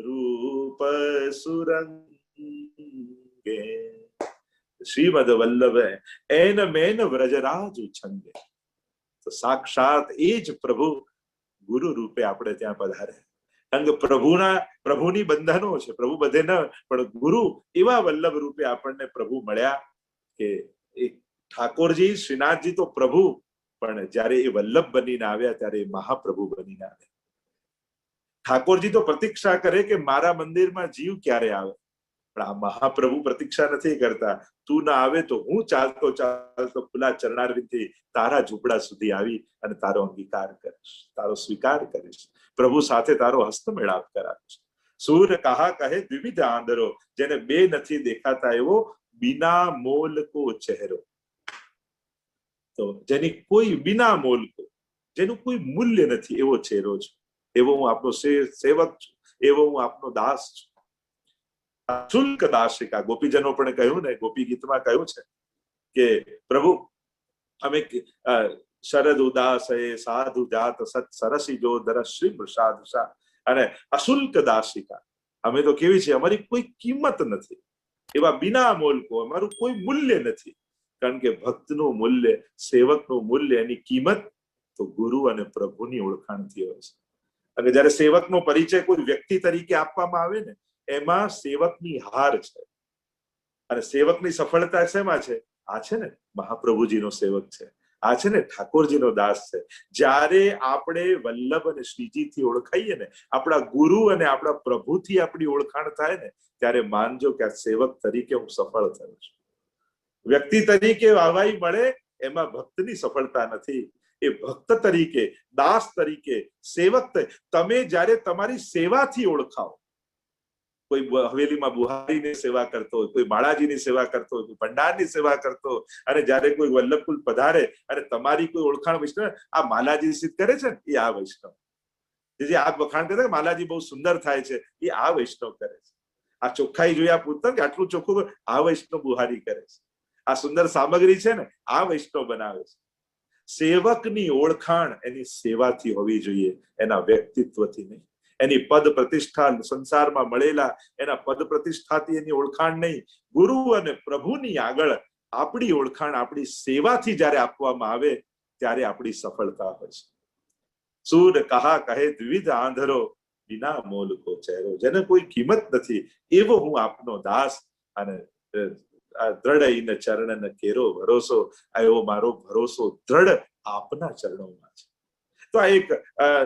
રૂપ સુરંગે, શ્રીમદ વલ્લભ એન મેન વ્રજરાજ ઉછંગે. તો સાક્ષાત એ જ પ્રભુ ગુરુ રૂપે આપણે ત્યાં પધારે. કારણ કે પ્રભુની બંધનો છે, પ્રભુ બધે ન પણ ગુરુ એવા વલ્લભ રૂપે આપણને પ્રભુ મળ્યા કે એક ઠાકોરજી શ્રીનાથજી તો પ્રભુ, પણ જયારે એ વલ્લભ બનીને આવ્યા ત્યારે એ મહાપ્રભુ બનીને આવ્યા. ઠાકોરજી તો પ્રતીક્ષા કરે કે મારા મંદિરમાં જીવ ક્યારે આવે, પણ આ મહાપ્રભુ પ્રતીક્ષા નથી કરતા. તું ના આવે તો હું ચાલતો ચાલતો ખુલ્લા ચરણારવિંદથી તારા ઝૂંપડા સુધી આવી અને તારો અંગીકાર કરીશ, તારો સ્વીકાર કરીશ, પ્રભુ સાથે તારો હસ્તમેળાપ કરાવીશ. સૂર કહા કહે દ્વિવિધ આંધરો, જેને બે નથી દેખાતા એવો બિના મોલ કો ચહેરો. તો જેની કોઈ બિના મોલ કો, જેનું કોઈ મૂલ્ય નથી એવો ચહેરો છે, એવો હું આપનો સેવક છું, એવો હું આપનો દાસ છું. શુલ્ક દાસિકા, ગોપીજનો પણ કહ્યું ને, ગોપી ગીતમાં કહ્યું છે કે પ્રભુ અમે શરદ ઉદાસ સાધુ જાત સત સરસી જો દરસ શ્રી પ્રસાદશા, અને અશુલ્ક દાસિકા, અમે તો કેવી છે, અમારી કોઈ કિંમત નથી, એવા બિના મોલકો, અમારું કોઈ મૂલ્ય નથી. કારણ કે ભક્તનું મૂલ્ય, સેવકનું મૂલ્ય, એની કિંમત તો ગુરુ અને પ્રભુની ઓળખાણથી હોય છે. અને જયારે સેવકનો પરિચય કોઈ વ્યક્તિ તરીકે આપવામાં આવે ને, એમાં સેવકની હાર છે, અને સેવકની સફળતા શેમાં છે? આ છે ને મહાપ્રભુજીનો સેવક છે, આ છે ને ઠાકોરજીનો દાસ છે. જ્યારે આપણે વલ્લભ અને શ્રીજીથી ઓળખાઈએ ને, આપણા ગુરુ અને આપણા પ્રભુથી આપણી ઓળખાણ થાય ને, ત્યારે માનજો કે આ સેવક તરીકે હું સફળ થયો છું. વ્યક્તિ તરીકે વાહવાઈ મળે એમાં ભક્તની સફળતા નથી. એ ભક્ત તરીકે, દાસ તરીકે, સેવક તમે જ્યારે તમારી સેવાથી ઓળખાઓ, કોઈ હવેલીમાં બુહારીની સેવા કરતો હોય, કોઈ બાળાજીની સેવા કરતો હોય, કોઈ ભંડારની સેવા કરતો, અને જયારે કોઈ વલ્લભકુલ પધારે અને તમારી કોઈ ઓળખાણ વૈષ્ણવ, આ માલાજી સિદ્ધ કરે છે ને, એ આ વૈષ્ણવ. જે આ વખાણ કરે માલાજી બહુ સુંદર થાય છે, એ આ વૈષ્ણવ કરે છે. આ ચોખ્ખાઈ જોઈ આ પૂછતા કે આટલું ચોખ્ખું, આ વૈષ્ણવ બુહારી કરે છે. આ સુંદર સામગ્રી છે ને, આ વૈષ્ણવ બનાવે છે. સેવકની ઓળખાણ એની સેવાથી હોવી જોઈએ, એના વ્યક્તિત્વથી નહીં. એની પદ પ્રતિષ્ઠા સંસારમાં મળેલા એના પદ પ્રતિષ્ઠાથી એની ઓળખાણ નહીં. ગુરુ અને પ્રભુની આગળ આપણી ઓળખાણ આપણી સેવાથી જ્યારે આપવામાં આવે ત્યારે આપણી સફળતા હોય છે. સૂર કહા કહે દ્વિવિધ આંધરો, વિના મોલ કો ચહેરો. જેને કોઈ કિંમત નથી એવો હું આપનો દાસ, અને દ્રઢ ઇન ચરણ કેરો ભરોસો. એવો મારો ભરોસો દ્રઢ આપના ચરણોમાં છે. તો આ એક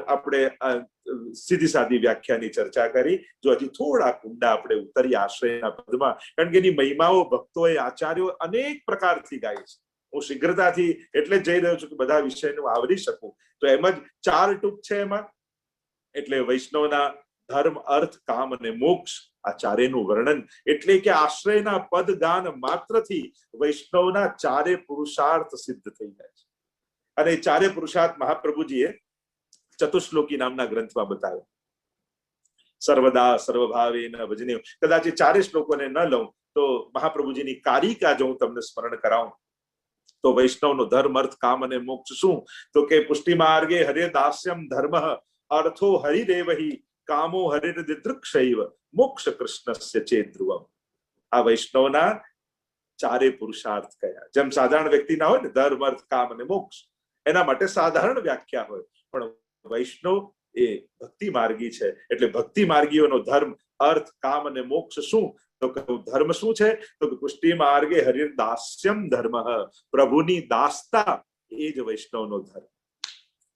આપણે સીધી સાદી વ્યાખ્યાની ચર્ચા કરી. જો હજી થોડા ઊંડા આપણે ઉતરી આશ્રયના પદમાં, કારણ કે એની મહિમાઓ ભક્તોએ આચાર્યો અનેક પ્રકારથી ગાય છે. હું શીઘ્રતાથી એટલે જ જઈ રહ્યો છું કે બધા વિષયનું આવરી શકું. તો એમ જ 4 ટૂંક છે એમાં. એટલે વૈષ્ણવના ધર્મ, અર્થ, કામ અને મોક્ષ, આ ચારેયનું વર્ણન. એટલે કે આશ્રયના પદ ગાન માત્રથી વૈષ્ણવના ચારે પુરુષાર્થ સિદ્ધ થઈ જાય છે. અને ચારે પુરુષાર્થ મહાપ્રભુજીએ ચતુશ્લોકી નામના ગ્રંથમાં બતાવ્યો. સર્વદા સર્વભાવેન ભજનીય. કદાચ એ ચારે શ્લોકોને ન લઉં તો મહાપ્રભુજીની કારિકા જો હું તમને સ્મરણ કરાવું તો વૈષ્ણવનો ધર્મ, અર્થ, કામ અને મોક્ષ શું? તો કે પુષ્ટિ માર્ગે હરે દાસ્યમ ધર્મ, અર્થો હરિદેવહિ, કામો હરિર્દિદૃક્ષૈવ, મોક્ષ કૃષ્ણસ્ય ચેત ધ્રુવમ. આ વૈષ્ણવના ચારે પુરુષાર્થ કયા? જેમ સાધારણ વ્યક્તિના હોય ને ધર્મ, અર્થ, કામ અને મોક્ષ, એના માટે સાધારણ વ્યાખ્યા હોય, પણ વૈષ્ણવ એ ભક્તિ માર્ગી છે. એટલે ભક્તિ માર્ગીઓનો ધર્મ, અર્થ, કામ અને મોક્ષ શું? તો ધર્મ શું છે? તો પુષ્ટિ માર્ગે હરિર દાસ્યમ ધર્મ, પ્રભુની દાસતા એ જ વૈષ્ણવનો ધર્મ.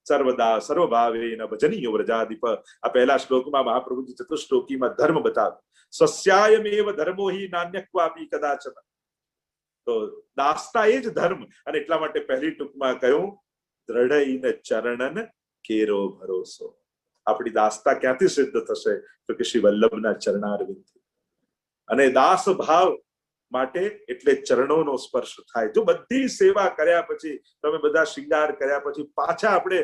સર્વદા સર્વભાવેન ભજનીય વ્રજાધિપ. આ પહેલા શ્લોકમાં મહાપ્રભુજી ચતુશ્લોકીમાં ધર્મ બતાવ્યો. સ્વસ્યાયમેવ ધર્મો હિ નાન્યક્વાપી કદાચન. તો દાસતા એ જ ધર્મ. અને એટલા માટે પહેલી ટૂંકમાં કહ્યું દ્રઢ ઇન ચરણન કેરો ભરોસો. આપણી દાસતા ક્યાંથી સિદ્ધ થશે? તો કે શ્રી વલ્લભના ચરણારવિંદ. અને દાસ ભાવ માટે એટલે ચરણોનો સ્પર્શ થાય. જો બધી સેવા કર્યા પછી, તમે બધા શ્રૃંગાર કર્યા પછી પાછા આપણે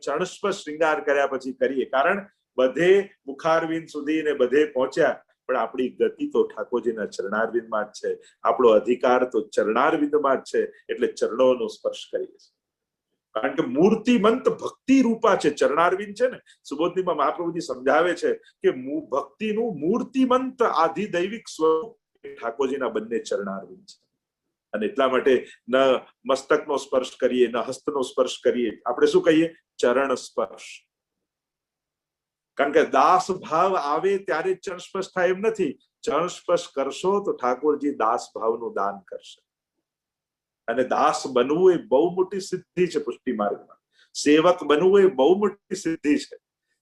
ચરણસ્પર્શ શ્રૃંગાર કર્યા પછી કરીએ, કારણ બધે મુખારવિંદ સુધી ને બધે પહોંચ્યા, પણ આપણી ગતિ તો ઠાકોરજીના ચરણારવિંદમાં જ છે. આપણો અધિકાર તો ચરણારવિંદમાં જ છે. એટલે ચરણોનો સ્પર્શ કરીએ છીએ. કારણ કે મૂર્તિમંત ભક્તિ રૂપા છે ચરણારવિંદ છે ને. સુબોધનીમાં મહાપ્રભુજી સમજાવે છે કે ભક્તિનું મૂર્તિમંત આધિદૈવિક સ્વરૂપ ઠાકોરજીના બંને ચરણારવિંદ છે. અને એટલા માટે ન મસ્તકનો સ્પર્શ કરીએ, ન હસ્તનો સ્પર્શ કરીએ, આપણે શું કહીએ? ચરણ સ્પર્શ. કારણ કે દાસ ભાવ આવે ત્યારે ચરણ સ્પર્શ થાય એમ નથી. ચરણ સ્પર્શ કરશો તો ઠાકોરજી દાસ ભાવનું દાન કરશે. અને દાસ બનવું એ બહુ મોટી સિદ્ધિ છે પુષ્ટિ માર્ગમાં. સેવક બનવું એ બહુ મોટી સિદ્ધિ છે.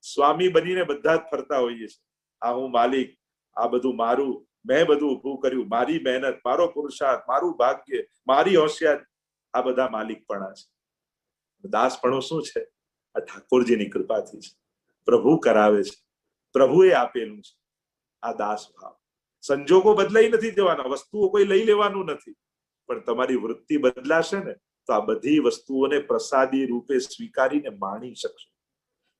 સ્વામી બનીને બધા જ ફરતા હોઈએ છે. આ હું માલિક, આ બધું મારું, મેં બધું ઉભું કર્યું, મારી મહેનત, મારો પુરુષાર્થ, મારું ભાગ્ય, મારી હોશિયારી, આ બધા માલિકપણા છે. દાસપણું શું છે? આ ઠાકોરજીની કૃપાથી છે. પ્રભુ કરાવે છે, પ્રભુએ આપેલું છે આ દાસ ભાવ. સંજોગો બદલાઈ નથી દેવાના, વસ્તુઓ કોઈ લઈ લેવાનું નથી, પણ તમારી વૃત્તિ બદલાશે ને તો આ બધી વસ્તુઓને પ્રસાદી રૂપે સ્વીકારીને માણી શકશો.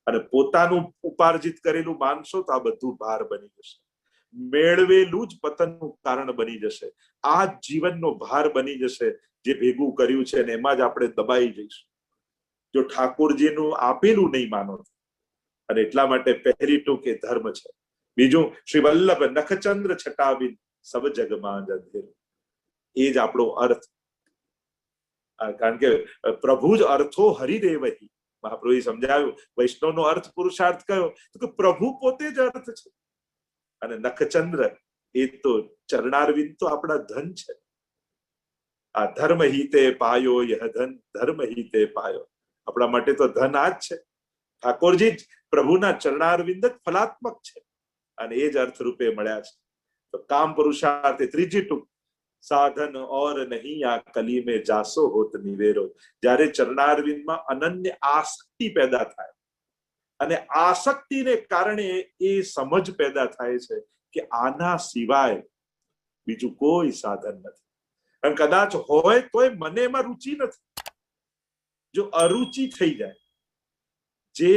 અને પોતાનું ઉપાર્જિત કરેલું માનશો તો આ બધું ભાર બની જશે. મેળવેલું જ પતનનું કારણ બની જશે. આ જ જીવનનો ભાર બની જશે. જે ભેગું કર્યું છે અને એમાં જ આપણે દબાઈ જઈશું જો ઠાકોરજીનું આપેલું નહીં માનો. અને એટલા માટે પહેલી ટૂંક એ ધર્મ છે. બીજું શ્રી વલ્લભ નખચંદ્ર છટાવિન સબ જગમાં અંધેરો. એ જ આપણો અર્થ. કારણ કે પ્રભુ જ અર્થો હરિદેવહી. મહાપ્રભુએ સમજાવ્યું વૈષ્ણવનો અર્થ પુરુષાર્થ કયો? તો કે પ્રભુ પોતે જ અર્થ છે. અને નખચંદ્ર એ તો ચરણારવિંદ તો આપણા ધન છે. આ ધર્મ હિતે પાયો યહ ધન, ધર્મ હિતે પાયો. આપણા માટે તો ધન આ જ છે. ઠાકોરજી જ પ્રભુના ચરણારવિંદ જ ફલાત્મક છે અને એ જ અર્થ રૂપે મળ્યા છે. તો કામ પુરુષાર્થ ત્રીજી ટૂંક સાધન ઓર નહીં આ કલી મેં જાસો હોત નિવેરો. જ્યારે ચરણારવિંદમાં અનન્ય આસક્તિ પેદા થાય અને આસક્તિને કારણે એ સમજ પેદા થાય છે કે આના સિવાય બીજું કોઈ સાધન નથી. અને કદાચ હોય તોય મને એમાં રુચિ નથી. જો અરુચિ થઈ જાય, જે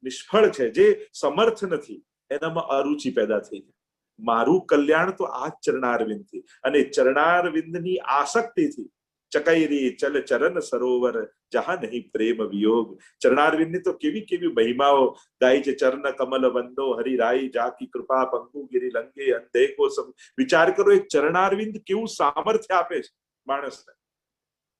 નિષ્ફળ છે, જે સમર્થ નથી, એનામાં અરુચિ પેદા થઈ જાય. મારું કલ્યાણ તો આ ચરણારવિંદથી, અને ચરણારવિંદની આસક્તિથી ચકૈરી ચલ ચરણ સરોવર જહાં નહીં પ્રેમ વિયોગ. ચરણારવિંદની તો કેવી કેવી મહિમાઓ ગાય છે. ચરણ કમલ વંદો હરિરાઈ જાકી કૃપા પંકુ ગિરી લંગે અંધે કો સમ. વિચાર કરો, એક ચરણારવિંદ કેવું સામર્થ્ય આપે છે માણસને.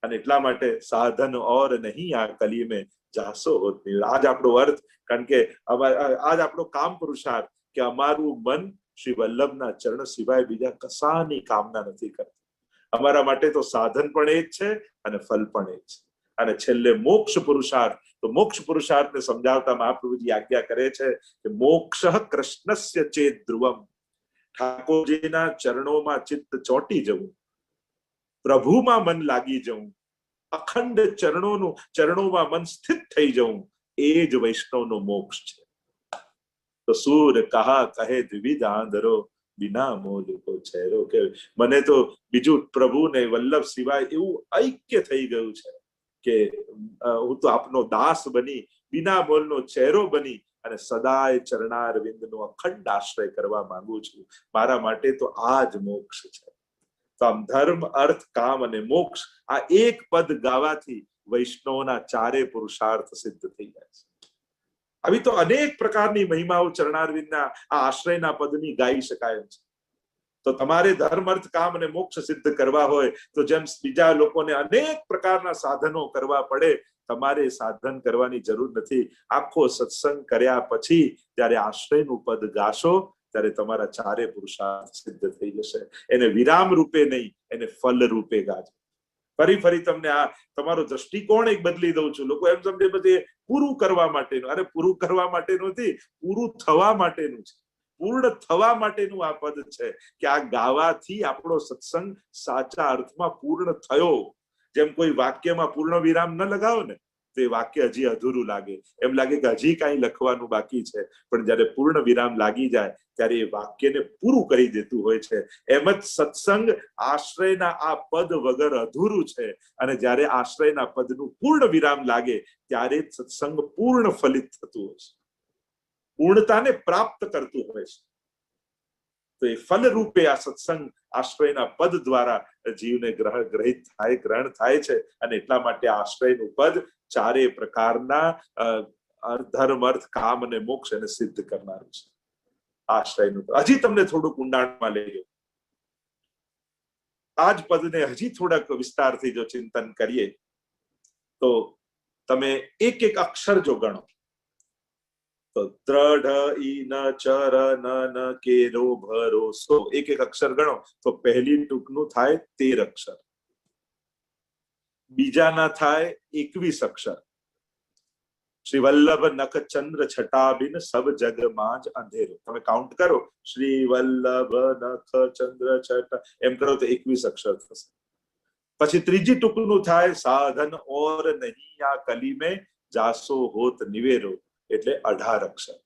અને એટલા માટે સાધન ઓર નહીં આ કલી મેં જાસો હોત નહીં. આજ આપણો અર્થ, કારણ કે આજ આપણો કામ પુરુષાર્થ કે અમારું મન શ્રી વલ્લભના ચરણ સિવાય બીજા કશાની કામના નથી કરતું. અમારા માટે તો સાધન પણ એ જ છે અને ફલ પણ એ જ છે. અને છેલ્લે મોક્ષ પુરુષાર્થ, તો મોક્ષ પુરુષાર્થને સમજાવતા મહાપ્રભુજી આજ્ઞા કરે છે કે મોક્ષ કૃષ્ણસ્ય ચેત ધ્રુવમ. ઠાકોરજીના ચરણોમાં ચિત્ત ચોંટી જવું, પ્રભુમાં મન લાગી જવું, અખંડ ચરણોમાં મન સ્થિત થઈ જવું, એ જ વૈષ્ણવનો મોક્ષ છે. તો સૂર કહા કહે દ્વિવિધ આંધરો બિના મોલ કો ચહેરો. કે મને તો બીજું પ્રભુ ને વલ્લભ સિવાય એવું ઐક્ય થઈ ગયું છે કે હું તો આપનો દાસ બની, બિના મોલનો ચહેરો બની અને સદાય ચરણારવિંદનો અખંડ આશ્રય કરવા માંગુ છું. મારા માટે તો આ જ મોક્ષ છે. તો આમ ધર્મ, અર્થ, કામ અને મોક્ષ, આ એક પદ ગાવાથી વૈષ્ણવના ચારે પુરુષાર્થ સિદ્ધ થઈ જાય છે. આવી તો અનેક પ્રકારની મહિમાઓ ચરણારવિંદના આ આશ્રયના પદની ગાઈ શકાય છે. તો તમારે ધર્મ, અર્થ, કામ અને મોક્ષ સિદ્ધ કરવા હોય તો જેમ બીજા લોકોને અનેક પ્રકારના સાધનો કરવા પડે, તમારે સાધન કરવાની જરૂર નથી. આખો સત્સંગ કર્યા પછી જ્યારે આશ્રયનું પદ ગાશો ત્યારે તમારા ચારે પુરુષાર્થ સિદ્ધ થઈ જશે. એને વિરામ રૂપે નહીં, એને ફલ રૂપે ગાજો. ફરી તમને આ તમારો દ્રષ્ટિકોણ એક બદલી દઉં છું. લોકો એમ સમજે પછી પૂરું કરવા માટેનું. અરે પૂરું કરવા માટેનું નથી, પૂરું થવા માટેનું છે. પૂર્ણ થવા માટેનું આ પદ છે કે આ ગાવાથી આપણો સત્સંગ સાચા અર્થમાં પૂર્ણ થયો. જેમ કોઈ વાક્યમાં પૂર્ણ વિરામ ન લગાવો ને તો એ વાક્ય હજી અધૂરું લાગે, એમ લાગે કે હજી કાંઈ લખવાનું બાકી છે. પણ જયારે પૂર્ણ વિરામ લાગી જાય ત્યારે એ વાક્યને પૂરું કરી દેતું હોય છે. એમ જ સત્સંગ આશ્રયના આ પદ વગર અધૂરું છે. અને જયારે આશ્રયના પદનું પૂર્ણ વિરામ લાગે ત્યારે સત્સંગ પૂર્ણ ફલિત થતું હોય છે, પૂર્ણતાને પ્રાપ્ત કરતું હોય છે. તો એ ફલ રૂપે આ સત્સંગ આશ્રયના પદ દ્વારા જીવને ગ્રહણ થાય છે. અને એટલા માટે આશ્રયનું પદ ચારે પ્રકારના ધર્મ, અર્થ, કામ અને મોક્ષ એને સિદ્ધ કરનારું છે. આશ્રયનું હજી તમને થોડુંક ઊંડાણમાં લઈ ગયો. આ જ પદને હજી થોડાક વિસ્તારથી જો ચિંતન કરીએ તો તમે એક એક અક્ષર જો ગણો તો દ્રઢ ઈ ન ચર ન કેરો ભરોસો, એક એક અક્ષર ગણો તો પહેલી ટૂંકનું થાય 13 અક્ષર, બીજાના થાય 21 અક્ષર. શ્રી વલ્લભ નખ ચંદ્ર છટા બિન સબ જગ માં જ અંધેરો. તમે કાઉન્ટ કરો, શ્રી વલ્લભ નખ ચંદ્ર છટા, એમ કરો તો 21 અક્ષર થશે. પછી ત્રીજી ટૂંકનું થાય સાધન ઓર નહીં આ કલી મેં જાસો હોત નિવેરો, એટલે 18 અક્ષર.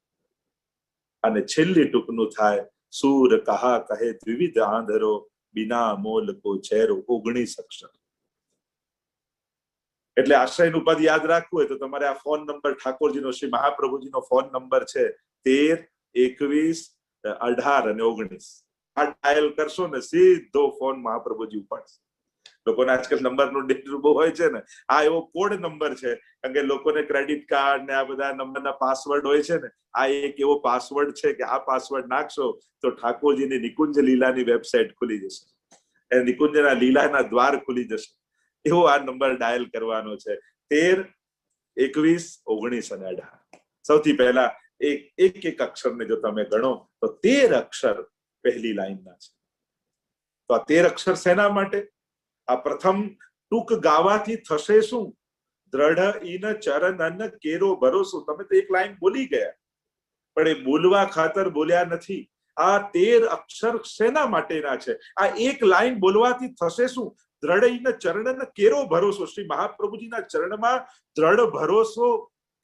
અને છેલ્લી ટૂંકનું થાય સૂર કહા કહે દ્વિવિધ આંધરો બિના મોલ કો ચહેરો, 19 અક્ષર. એટલે આશ્રયનું પદ યાદ રાખવું હોય તો તમારે આ ફોન નંબર ઠાકોરજીનો, શ્રી મહાપ્રભુજીનો ફોન નંબર છે 13, 21, 18 અને 19. આ ડાયલ કરશો ને સીધો ફોન મહાપ્રભુજી ઉપાડશે. લોકોને આજકાલ નંબરનું ડેટું બહુ હોય છે ને, આ એવો કોડ નંબર છે. કારણ કે લોકોને ક્રેડિટ કાર્ડ ને આ બધા નંબરના પાસવર્ડ હોય છે ને, આ એક એવો પાસવર્ડ છે કે આ પાસવર્ડ નાખશો તો ઠાકોરજીની નિકુંજ લીલાની વેબસાઇટ ખુલી જશે, એ નિકુંજના લીલાના દ્વાર ખુલી જશે. એવો આ નંબર ડાયલ કરવાનો છે. 13, 21, 19 અને 18. સૌથી પહેલા એક અક્ષરને જો તમે ગણો તો 13 અક્ષર પહેલી લાઈનના છે. તો આ 13 અક્ષર શેના માટે? આ પ્રથમ ટૂંક ગાવાથી થશે શું? દ્રઢ ઈન ચરણ કેરો ભરોસો. તમે તો એક લાઈન બોલી ગયા પણ એ બોલવા ખાતર બોલ્યા નથી. આ 13 અક્ષર શેના માટેના છે? આ એક લાઈન બોલવાથી થશે શું? દ્રઢ ઈન ચરણ કેરો ભરોસો. શ્રી મહાપ્રભુજીના ચરણમાં દ્રઢ ભરોસો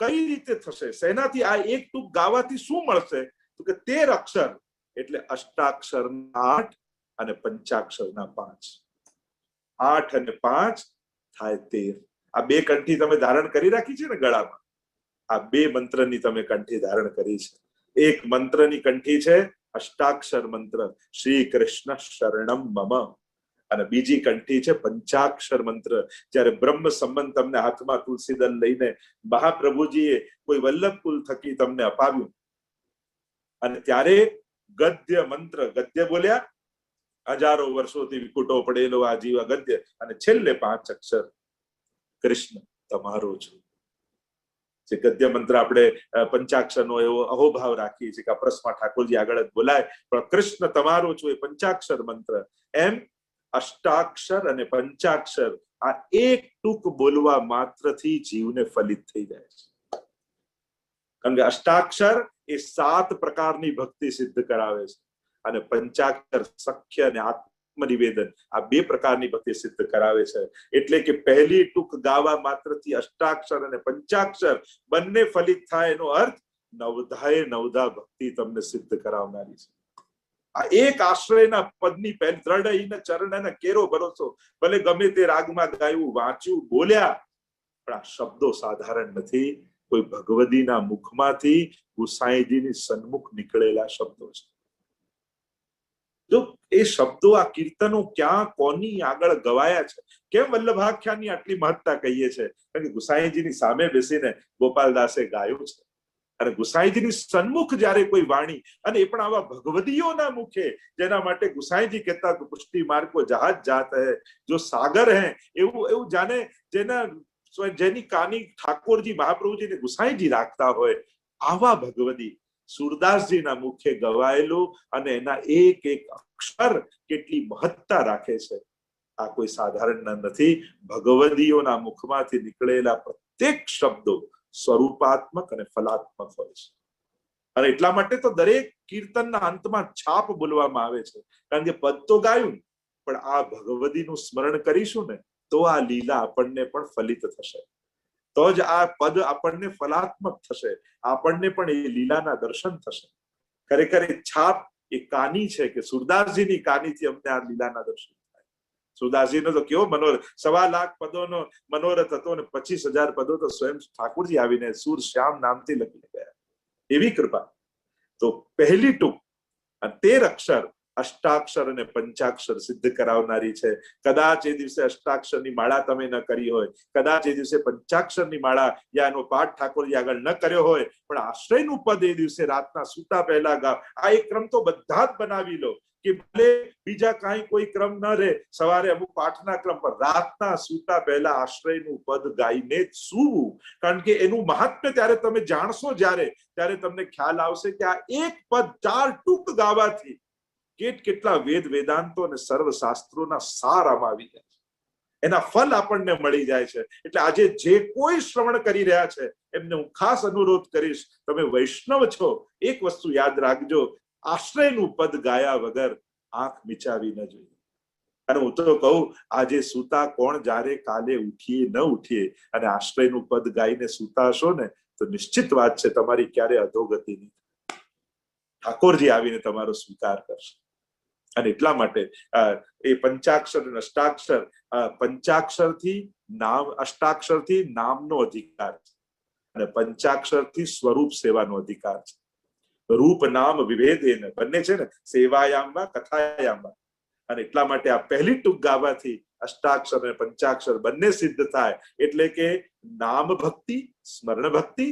કઈ રીતે થશે? શેનાથી? આ એક ટૂંક ગાવાથી શું મળશે? તો કે 13 અક્ષર એટલે અષ્ટાક્ષરના 8 અને પંચાક્ષરના 5. 8 અને 5 થાય 13. આ બે કંઠી તમે ધારણ કરી રાખી છે ને ગળામાં, આ બે મંત્રની તમે કંઠી ધારણ કરી છે. એક મંત્રની કંઠી છે અષ્ટાક્ષર મંત્ર શ્રી કૃષ્ણ શરણમ મમ, અને બીજી કંઠી છે પંચાક્ષર મંત્ર. જ્યારે બ્રહ્મ સંબંધ તમને હાથમાં તુલસીદલ લઈને મહાપ્રભુજીએ કોઈ વલ્લભ કુલ થકી તમને અપાવ્યું, અને ત્યારે ગદ્ય મંત્ર, ગદ્ય બોલ્યા હજારો વર્ષોથી વિકુટો પડેલો આ જીવ ગદ્ય, અને છેલ્લે 5 અક્ષર કૃષ્ણ તમારો છું. જે ગદ્ય મંત્ર આપણે પંચાક્ષરનો એવો અહોભાવ રાખીએ છીએ કે અપરસમાં ઠાકોરજી આગળ જ બોલાય, પણ કૃષ્ણ તમારો છું એ પંચાક્ષર મંત્ર. એમ અષ્ટાક્ષર અને પંચાક્ષર આ એક ટૂંક બોલવા માત્રથી જીવને ફલિત થઈ જાય છે. કારણ કે અષ્ટાક્ષર એ 7 પ્રકારની ભક્તિ સિદ્ધ કરાવે છે, અને પંચાક્ષર સખ્ય અને આત્મનિવેદન આ 2 પ્રકારની ભક્તિ સિદ્ધ કરાવે છે. એટલે કે પહેલી ટૂંક ગાવા માત્રથી અષ્ટાક્ષર અને પંચાક્ષર બંને ફલિત થાય, એનો અર્થ નવધાએ નવધા ભક્તિ તમને સિદ્ધ કરાવનારી છે. આ એક આશ્રયના પદની પહેલી દ્રઢ ચરણ કેરો ભરોસો, ભલે ગમે તે રાગમાં ગાયું, વાંચ્યું, બોલ્યા, પણ આ શબ્દો સાધારણ નથી. કોઈ ભગવદીના મુખમાંથી ગુસાઈજીની સન્મુખ નીકળેલા શબ્દો છે. જો એ શબ્દો, આ કીર્તનો ક્યાં કોની આગળ ગવાયા છે, કેમ વલ્લભાખ્યાનની આટલી મહત્તા કહીએ છે? કારણ કે ગુસાઈજીની સામે બેસીને ગોપાલદાસે ગાયું છે, અને ગુસાઈજીની સન્મુખ જ્યારે કોઈ વાણી, અને એ પણ આવા ભગવદીઓના મુખે, જેના માટે ગુસાઈજી કહેતા પુષ્ટિ માર્ગ કો જહાજ જાત હૈ, જો સાગર હૈ, એવું જાણે જેની કાની ઠાકોરજી મહાપ્રભુજીને ગુસાઈજી રાખતા હોય, આવા ભગવદી સુરદાસજીના મુખે ગવાયેલો, અને એના એક એક અક્ષર કેટલી મહત્તા રાખે છે, આ કોઈ સાધારણ નથી. ભગવદીઓના મુખમાંથી નીકળેલા પ્રત્યેક શબ્દો સ્વરૂપાત્મક અને ફલાત્મક હોય છે. અને એટલા માટે તો દરેક કીર્તનના અંતમાં છાપ બોલવામાં આવે છે, કારણ કે પદ તો ગાયું, પણ આ ભગવદીનું સ્મરણ કરીશું ને તો આ લીલા આપણને પણ ફલિત થશે, તો જ આ પદ આપણને ફલાત્મક થશે, આપણને પણ એ લીલાના દર્શન થશે. ખરેખર એ છાપ એ કાની છે કે સુરદાસજીની કાનીથી અમને આ લીલાના દર્શન થાય. સુરદાસજીનો તો કેવો મનોરથ, 1.25 લાખ પદોનો મનોરથ હતો, અને 25,000 પદો તો સ્વયં ઠાકોરજી આવીને સુર શ્યામ નામથી લખી ગયા. એવી કૃપા. તો પહેલી ટૂંક 13 અક્ષર અષ્ટાક્ષર અને પંચાક્ષર સિદ્ધ કરાવનારી છે. કદાચ એ દિવસે અષ્ટાક્ષરની માળા તમે ન કરી હોય, કદાચ એ દિવસે પંચાક્ષરની માળા યા એનો પાઠ ઠાકોરજી આગળ ન કર્યો હોય, પણ આશ્રયનું પદ એ દિવસે રાતના સૂતા પહેલા ગાવ. આ એક ક્રમ તો બધા જ બનાવી લો કે ભલે બીજા કાંઈ કોઈ ક્રમ ન રહે, સવારે અમુક પાઠના ક્રમ પર રાતના સૂતા પહેલા આશ્રયનું પદ ગાઈને જ સૂવું. કારણ કે એનું મહાત્મ્ય ત્યારે તમે જાણશો, ત્યારે તમને ખ્યાલ આવશે કે આ એક પદ 4 ટૂંક ગાવાથી કેટલા વેદ વેદાંતો અને સર્વશાસ્ત્રોના સાર આમાં આવી જાય છે, એના ફલ આપણને મળી જાય છે. એટલે આજે જે કોઈ શ્રવણ કરી રહ્યા છે એમને હું ખાસ અનુરોધ કરીશ, તમે વૈષ્ણવ છો, એક વસ્તુ યાદ રાખજો, આશ્રયનું પદ ગાયા વગર આંખ મિચાવી ન જોઈએ. અને હું તો કહું, આજે સૂતા કોણ જ્યારે કાલે ઉઠીએ ન ઉઠીએ, અને આશ્રયનું પદ ગાઈને સૂતા હશો ને તો નિશ્ચિત વાત છે તમારી ક્યારે અધોગતિ નહીં, ઠાકોરજી આવીને તમારો સ્વીકાર કરશે. અને એટલા માટે એ પંચાક્ષર અને અષ્ટાક્ષર, પંચાક્ષરથી નામ, અષ્ટાક્ષરથી નામનો અધિકાર છે, અને પંચાક્ષરથી સ્વરૂપ સેવાનો અધિકાર છે. રૂપ નામ વિભેદેન બંને છે ને, સેવાયામ વા કથાયામ વા. અને એટલા માટે આ પહેલી ટૂંક ગાવાથી અષ્ટાક્ષર અને પંચાક્ષર બંને સિદ્ધ થાય. એટલે કે નામ ભક્તિ, સ્મરણ ભક્તિ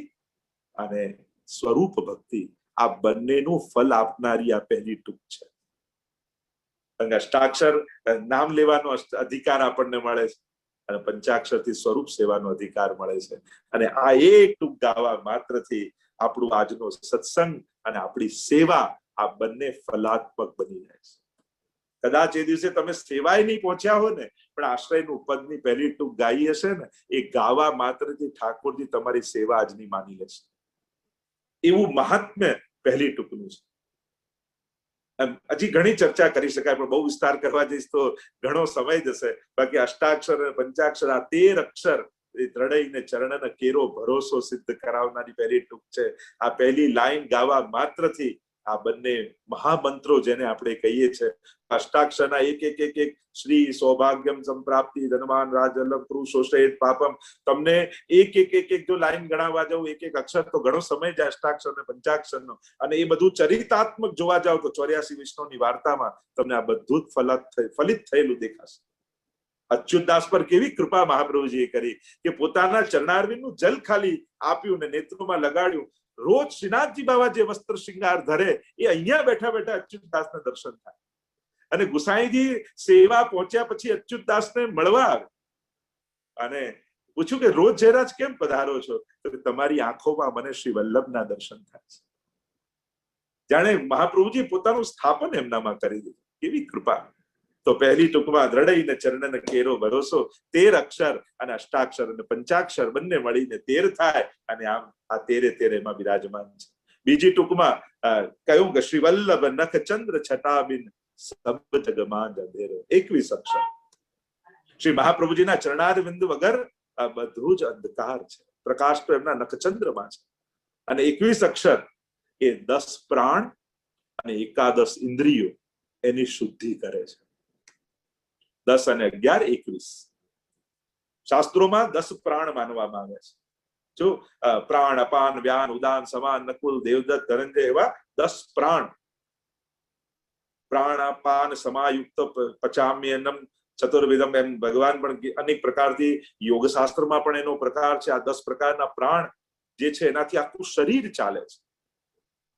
અને સ્વરૂપ ભક્તિ, આ બંનેનું ફલ આપનારી આ પહેલી ટૂંક છે. અષ્ટાક્ષર નામ લેવાનો અધિકાર આપણને મળે છે, અને પંચાક્ષરથી સ્વરૂપ સેવાનો અધિકાર મળે છે. અને આ એક ટૂંક ગાવા માત્રથી આપણું આજનો સત્સંગ અને આપણી સેવા આ બંને ફલાત્મક બની જાય છે. કદાચ એ દિવસે તમે સેવાય નહીં પહોંચ્યા હો ને, પણ આશ્રયનું પદની પહેલી ટૂંક ગાઈ હશે ને, એ ગાવા માત્રથી ઠાકોરજી તમારી સેવા આજની માની લેશે. એવું મહાત્મ્ય પહેલી ટૂંકનું છે. હજી ઘણી ચર્ચા કરી શકાય, પણ બહુ વિસ્તાર કરવા જઈશ તો ઘણો સમય જશે. બાકી અષ્ટાક્ષર અને પંચાક્ષર આ 13 અક્ષર દ્રઢઈને ચરણન કેરો ભરોસો સિદ્ધ કરાવનારી પહેલી ટૂંક છે. આ પહેલી લાઈન ગાવા માત્રથી આ બંને મહામંત્રો જેને આપણે કહીએ છીએ, અષ્ટાક્ષરના એક એક એક એક શ્રી સૌભાગ્યમ સંપ્રાપ્તિ ધનવાન રાજલમ પુરુષોષેત પાપમ, તમને એક એક એક એક જો લાઈન ગણાવવા જાવ, એક એક અક્ષર તો ઘણો સમય જાય અષ્ટાક્ષર ને પંચાક્ષરનો, અને એ બધું ચરિતાત્મક જોવા જાવ તો 84 વિષ્ણુની વાર્તામાં તમને આ બધું જ ફલિત થયેલું દેખાશે. અચ્યુતદાસ પર કેવી કૃપા મહાપ્રભુજીએ કરી કે પોતાના ચરણારવિંદનું જલ ખાલી આપ્યું ને નેત્રોમાં લગાડ્યું. રોજ શ્રીનાથજી બાબા જે વસ્ત્ર શૃંગાર ધરે એ અહીંયા બેઠા બેઠા અચ્યુતદાસના દર્શન થાય. અને ગુસાઈજી સેવા પહોંચ્યા પછી અચ્યુતદાસને મળવા આવે અને પૂછ્યું કે રોજ જયરાજ કેમ પધારો છો? તો તમારી આંખોમાં મને શ્રી વલ્લભના દર્શન થાય છે. જાણે મહાપ્રભુજી પોતાનું સ્થાપન એમનામાં કરી દીધું. કેવી કૃપા! તો પહેલી ટૂંકમાં દ્રઢઈને ચરણને કેરો ભરોસો, 13 અક્ષર અને અષ્ટાક્ષર અને પંચાક્ષર બંને મળીને 13 થાય, અને આમ આ 13 એમાં બિરાજમાન છે. બીજી ટૂંકમાં કહ્યું કે શ્રી વલ્લભ નખ ચંદ્ર છટાબિન સબ જગમાં અંધેરો, 21 અક્ષર. શ્રી મહાપ્રભુજીના ચરણારવિંદ વગર આ બધું જ અંધકાર છે. પ્રકાશ તો એમના નખચંદ્રમાં છે. અને 21 અક્ષર એ 10 પ્રાણ અને 11 ઇન્દ્રિયો એની શુદ્ધિ કરે છે. 10 અને 11 21 શાસ્ત્રોમાં 10 પ્રાણ માનવામાં આવે છે. જો પ્રાણ અપાન વ્યાન ઉદાન સમાન નકુલ દેવદત્ત ધનંજય એવા 10 પ્રાણ, પ્રાણ અપાન સમાયુક્ત પચામ્યનમ ચતુર્વિધમ, એમ ભગવાન પણ અનેક પ્રકારથી યોગશાસ્ત્રમાં પણ એનો પ્રકાર છે. આ 10 પ્રકારના પ્રાણ જે છે એનાથી આખું શરીર ચાલે છે.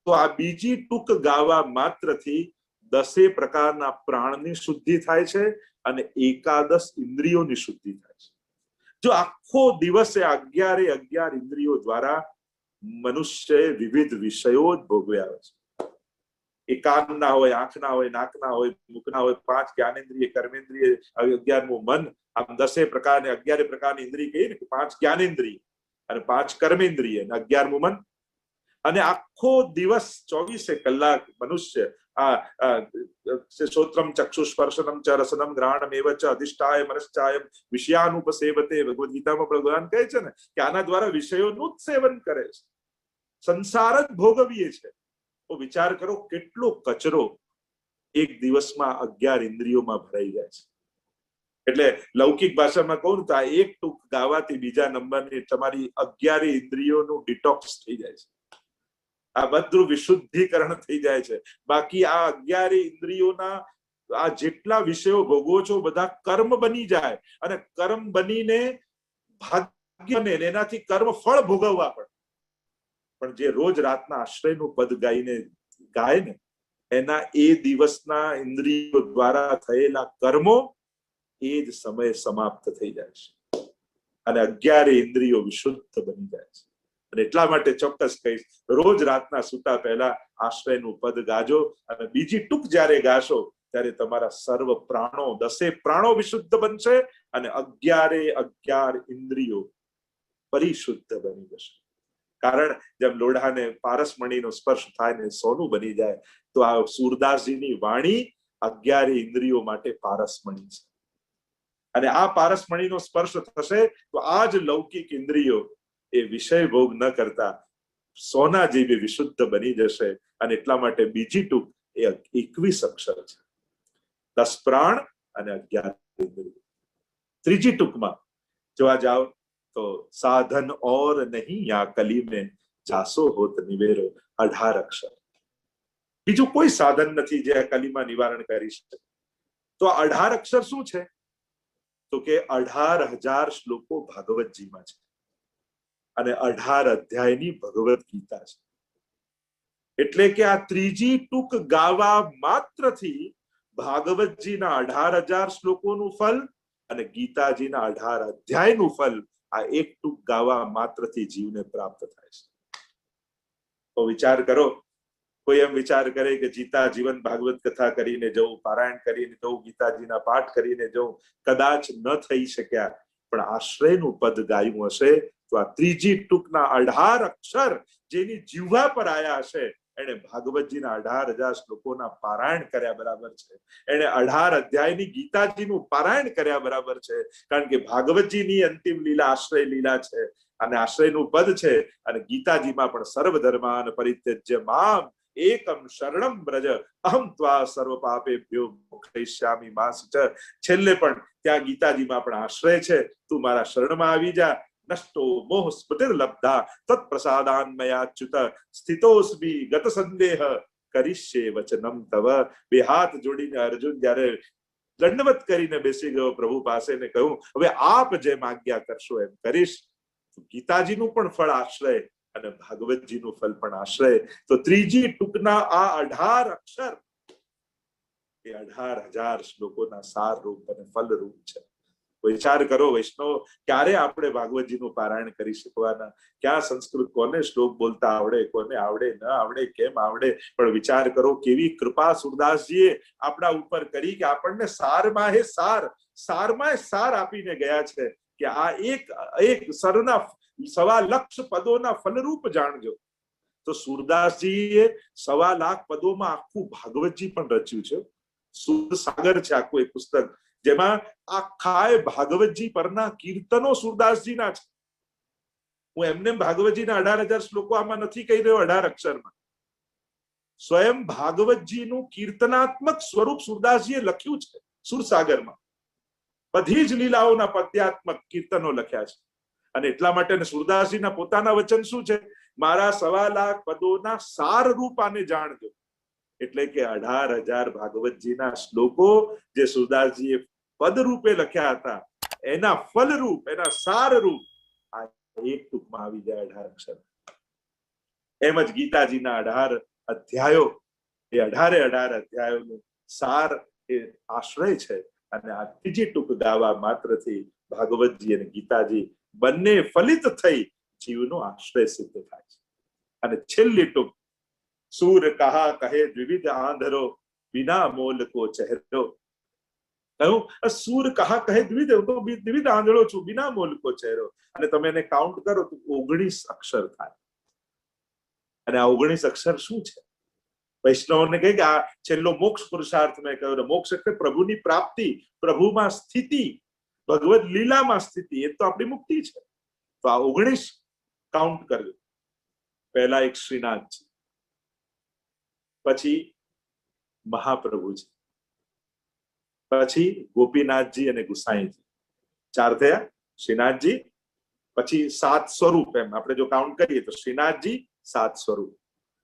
તો આ બીજી ટૂંક ગાવા માત્રથી 10 પ્રકારના પ્રાણની શુદ્ધિ થાય છે અને 11 ઇન્દ્રિયોની શુદ્ધિ થાય છે. જો આખો દિવસે 11 ઇન્દ્રિયો દ્વારા મનુષ્ય વિવિધ વિષયો જ ભોગવ્યા છે. એ કાનના હોય, આંખના હોય, નાકના હોય, મુખના હોય, 5 જ્ઞાનેન્દ્રિય, કર્મેન્દ્રિય, 11મું મન, આમ 10 પ્રકારની 11 પ્રકારની ઇન્દ્રિય કહીએ ને, 5 જ્ઞાનેન્દ્રિય અને 5 કર્મેન્દ્રિય અને 11મું મન. અને આખો દિવસ 24 કલાક મનુષ્ય શ્રોત્રમ ચક્ષુસ્પર્શનમ ચ રસનમ ગ્રહણમ એવ ચ અધિષ્ઠાય મનશ્ચાય વિષયાનુપસેવતે, ભગવદ ગીતામાં ભગવાન કહે છે ને કે આના દ્વારા વિષયોનું જ સેવન કરે છે, સંસાર જ ભોગવીએ છે. તો વિચાર કરો કેટલો કચરો એક દિવસમાં 11 ઇન્દ્રિયોમાં ભરાઈ જાય છે. એટલે લૌકિક ભાષામાં કહું તો આ એક ટૂંક ગાવાથી બીજા નંબરની તમારી 11 ઇન્દ્રિયોનું ડિટોક્સ થઈ જાય છે. આ બધું વિશુદ્ધિકરણ થઈ જાય છે. બાકી આ 11 ઇન્દ્રિયોના આ જેટલા વિષયો ભોગવો છો બધા કર્મ બની જાય, અને કર્મ બનીને ભાગ્ય ને એનાથી કર્મ ફળ ભોગવવા પડે. પણ જે રોજ રાતના આશ્રયનું પદ ગાય ને એના એ દિવસના ઇન્દ્રિયો દ્વારા થયેલા કર્મો એ જ સમય સમાપ્ત થઈ જાય છે અને 11 ઇન્દ્રિયો વિશુદ્ધ બની જાય છે. અને એટલા માટે ચોક્કસ કહીશ, રોજ રાતના સૂતા પહેલા આશ્રયનું પદ ગાજો, અને બીજી ટૂંક જ્યારે ગાશો ત્યારે તમારા સર્વ પ્રાણો 10 પ્રાણો વિશુદ્ધ બનશે અને 11 ઇન્દ્રિયો પરિશુદ્ધ બની જશે. કારણ જેમ લોઢાને પારસમણીનો સ્પર્શ થાય ને સોનું બની જાય, તો આ સુરદાસજીની વાણી 11 ઇન્દ્રિયો માટે પારસમણી છે. અને આ પારસમણીનો સ્પર્શ થશે તો આ જ લૌકિક ઇન્દ્રિયો એ વિષય ભોગ ન કરતા સોના જેવી વિશુદ્ધ બની જશે. અને એટલા માટે બીજી ટૂંક એ 21 અક્ષર છે, 10 પ્રાણ અને 11 ઇન્દ્રિયો. ત્રીજી ટૂંકમાં જોવા જાવ તો સાધન ઓર નહીં યા કલી में જાસો હોત નિવેરો, 18 અક્ષર. બીજું કોઈ સાધન નથી જે આ કલીમાં નિવારણ કરી શકે. તો 18 અક્ષર શું છે? તો કે 18,000 શ્લોકો ભાગવતજીમાં છે અને 18 અધ્યાયની ભગવદ ગીતા છે. એટલે કે આ ત્રીજી ટૂંક ગાવા માત્રથી ભાગવતજીના 18,000 શ્લોકોનું ફલ અને ગીતાજીના 18 અધ્યાયનું ફલ આ એક ટૂંક ગાવા માત્રથી જીવને પ્રાપ્ત થાય છે. તો વિચાર કરો, કોઈ એમ વિચાર કરે કે જીતા જીવન ભાગવત કથા કરીને જવું, પારાયણ કરીને જવું, ગીતાજીના પાઠ કરીને જવું, કદાચ ન થઈ શક્યા, પણ આશ્રયનું પદ ગાયું હશે તો આ ત્રીજી ટૂંકના 18 અક્ષર જેની જીહ્વા પર આયા હશે એને ભાગવતજીના 18,000 શ્લોકોના પારાયણ કર્યા બરાબર છે. એને 18 અધ્યાયની ગીતાજીનું પારાયણ કર્યા બરાબર છે. કારણ કે ભાગવતજીની અંતિમ લીલા આશ્રય લીલા છે અને આશ્રયનું પદ છે. અને ગીતાજીમાં પણ સર્વ ધર્માન પરિત્યજ્ય મામ એકમ શરણમ બ્રજ અહમ ત્વા સર્વ પાપેભ્યો મોક્ષયિષ્યામિ મા શુચ. છેલ્લે પણ ત્યાં ગીતાજીમાં પણ આશ્રય છે, તું મારા શરણમાં આવી જા. નષ્ટો મોહ સ્મૃતિર્લબ્ધા તત્પ્રસાદાન્મયાચ્યુત સ્થિતોસ્મિ ગત સંદેહ કરિષ્યે વચનમ તવ. બે હાથ જોડીને અર્જુન જયારે દંડવત કરીને બેસી ગયો પ્રભુ પાસે ને કહ્યું, હવે આપ જેમ આજ્ઞા કરશો એમ કરીશ. ગીતાજીનું પણ ફળ આશ્રય અને ભાગવતજીનું ફળ પણ આશ્રય. તો ત્રીજી ટૂંકના આ 18 અક્ષર એ 18,000 શ્લોકોના સાર રૂપ અને ફલ રૂપ છે. વિચાર કરો વૈષ્ણવ, ક્યારે આપણે ભાગવતજીનું પારાયણ કરી શકવાના? ક્યાં સંસ્કૃત કોને શ્લોક બોલતા આવડે, કોને આવડે ન આવડે, કેમ આવડે? પણ વિચાર કરો કેવી કૃપા સુરદાસજીએ આપણા ઉપર કરી કે આપણને સારમાં સાર આપીને ગયા છે કે આ એક સરના 1.25 લાખ પદોના ફલરૂપ જાણજો. તો સુરદાસજીએ 1.25 લાખ પદોમાં આખું ભાગવતજી પણ રચ્યું છે. સુર સાગર છે આખું એક પુસ્તક, જેમાં આખા ભાગવતજી પરના કીર્તનો સુરદાસજીના છે. હું એમને ભાગવતજીના 18,000 શ્લોકો આમાં નથી કહી રહ્યો 18 અક્ષરમાં. સ્વયં ભાગવતજીનું કીર્તનાત્મક સ્વરૂપ સુરદાસજીએ લખ્યું છે સુરસાગરમાં. બધી જ લીલાઓના પદ્યાત્મક કીર્તનો લખ્યા છે. અને એટલા માટે સુરદાસજીના પોતાના વચન શું છે? મારા 1.25 લાખ પદોના સાર રૂપ આને જાણજો. એટલે કે 18,000 ભાગવતજીના શ્લોકો જે સુરદાસજીએ પદ રૂપે લખ્યા હતા, એના ફલ રૂપ, એના સાર રૂપ આ એક ટૂંકમાં આવી જાય 18 અક્ષર. એમ જ ગીતાજીના 18 અધ્યાયો, એ 18 અધ્યાયોનું સાર એ આશ્રય છે. અને આ ત્રીજી ટૂંક ગાવા માત્રથી ભાગવતજી અને ગીતાજી બંને ફલિત થઈ જીવનો આશ્રય સિદ્ધ થાય છે. અને છેલ્લી ટૂંક, સૂર કહા કહે દ્વિવિધ આંધરો વિના મોલ કો ચહેરો. સૂર કહા કહે દ્વિવિધ આંધળો છું વિના મોલ કો ચહેરો. અને તમે એને કાઉન્ટ કરો તો 19 અક્ષર થાય. અને આ 19 અક્ષર શું છે? વૈષ્ણવને કહે કે આ છેલ્લો મોક્ષ પુરુષાર્થ મેં કહ્યું. મોક્ષ એટલે પ્રભુની પ્રાપ્તિ, પ્રભુમાં સ્થિતિ, ભગવદ લીલામાં સ્થિતિ. એ તો આપણી મુક્તિ છે. તો આ 19 કાઉન્ટ કરજો. પહેલા એક શ્રીનાથજી, પછી મહાપ્રભુજી, પછી ગોપીનાથજી અને ગુસાઈજી. 4 થયા. શ્રીનાથજી, પછી 7 સ્વરૂપ. એમ આપણે જો કાઉન્ટ કરીએ તો શ્રીનાથજી 7 સ્વરૂપ.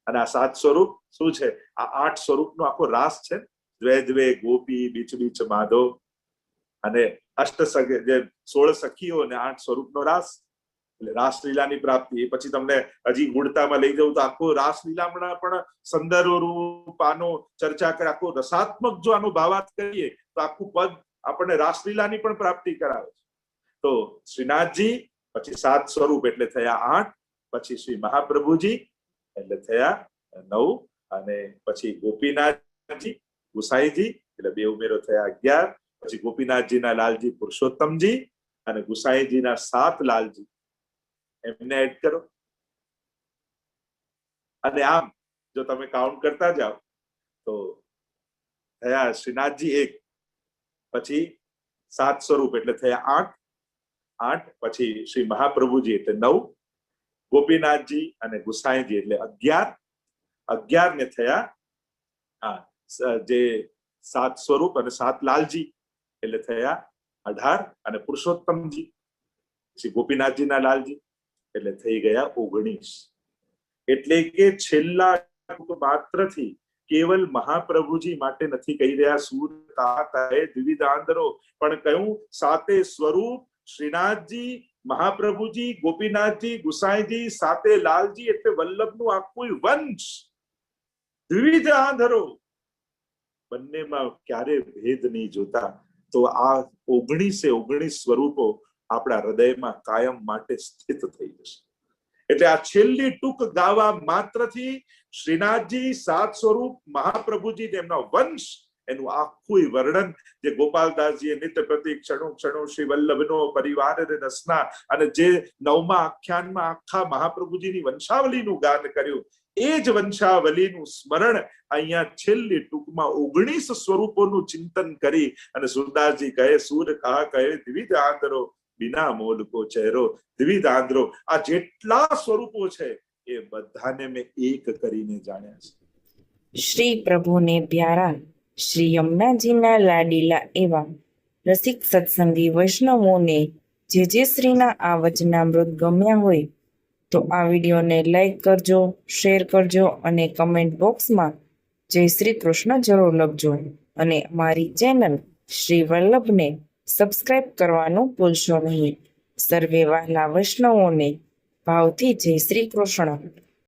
અને આ 7 સ્વરૂપ શું છે? આ 8 સ્વરૂપનો આખો રાસ છે. દ્વે દ્વે ગોપી, બીચ બીચ માધવ, અને જે 16 સખીઓ અને 8 સ્વરૂપનો રાસ. એટલે રાસલીલાની પ્રાપ્તિ. એ પછી તમને હજી ગુણતામાં લઈ જવું તો આખો રાસલીલામાં પણ સંદર્ભ રૂપ આનો ચર્ચા કરે. આખો રસાત્મક જો આનો ભાવાર્થ કરીએ તો આખું પદ આપણને રાસલીલાની પણ પ્રાપ્તિ કરાવે છે. તો શ્રીનાથજી, પછી 7 સ્વરૂપ એટલે થયા 8, પછી શ્રી મહાપ્રભુજી એટલે થયા 9, અને પછી ગોપીનાથજી, ગુસાઈજી એટલે 2 ઉમેરો થયા 11, પછી ગોપીનાથજીના લાલજી પુરુષોત્તમજી અને ગુસાઈજીના 7 લાલજી, એમને એડ કરો. અને આમ જો તમે કાઉન્ટ કરતા જાઓ તો થયા શ્રીનાથજી 1, પછી 7 સ્વરૂપ એટલે થયા 8, પછી શ્રી મહાપ્રભુજી એટલે 9, ગોપીનાથજી અને ગુસાઈજી એટલે 11 ને થયા જે 7 સ્વરૂપ અને 7 લાલજી એટલે થયા 18, અને પુરુષોત્તમજી શ્રી ગોપીનાથજીના લાલજી એટલે થઈ ગયા 19. એટલે કે છેલ્લા માત્રથી કેવલ મહાપ્રભુજી માટે નથી કહી રહ્યા સૂર કહે દ્વિવિધ આંધરો, પણ કહ્યું 7 સ્વરૂપ શ્રીનાથજી, મહાપ્રભુજી, ગોપીનાથજી, ગુસાઈજી, 7 લાલજી એટલે વલ્લભનું આખું વંશ. દ્વિવિધ આંધરો, બંનેમાં ક્યારે ભેદ નહીં જોતા. તો આ 19 સ્વરૂપો આપણા હૃદયમાં કાયમ માટે સ્થિત થઈ જશે. એટલે આ છેલ્લી ટૂંક ગાવા માત્રથી શ્રીનાથજી, 7 સ્વરૂપ, મહાપ્રભુજી, તેમના વંશ, એનું આખું વર્ણન જે ગોપાલદાસજીએ નિત્ય પ્રતિ ક્ષણો શ્રી વલ્લભનો પરિવાર રસના, અને જે 9મા આખ્યાનમાં આખા મહાપ્રભુજીની વંશાવલીનું ગાન કર્યું, એ જ વંશાવલીનું સ્મરણ અહીંયા છેલ્લી ટૂંકમાં 19 સ્વરૂપોનું ચિંતન કરી અને સુરદાસજી કહે સૂર કહા કહે દ્વિવિધ આંધરો બિના મોલ કો ચહેરો. દ્વિવિધ આંધરો, આ જેટલા સ્વરૂપો છે એ બધાને મેં એક કરીને જાણ્યા છે. શ્રી પ્રભુને પ્યારા શ્રી યમુનાજીના લાડીલા એવા રસિક સત્સંગી વૈષ્ણવોને જે શ્રીના આ વચનામૃત ગમ્યા હોય તો આ વિડીયોને લાઈક કરજો, શેર કરજો અને કમેન્ટ બોક્સમાં જય શ્રી કૃષ્ણ જરૂર લખજો અને અમારી ચેનલ શ્રી વલ્લભને સબસ્ક્રાઇબ કરવાનું ભૂલશો નહીં. સર્વે વહાલા વૈષ્ણવોને ભાવથી જય શ્રી કૃષ્ણ.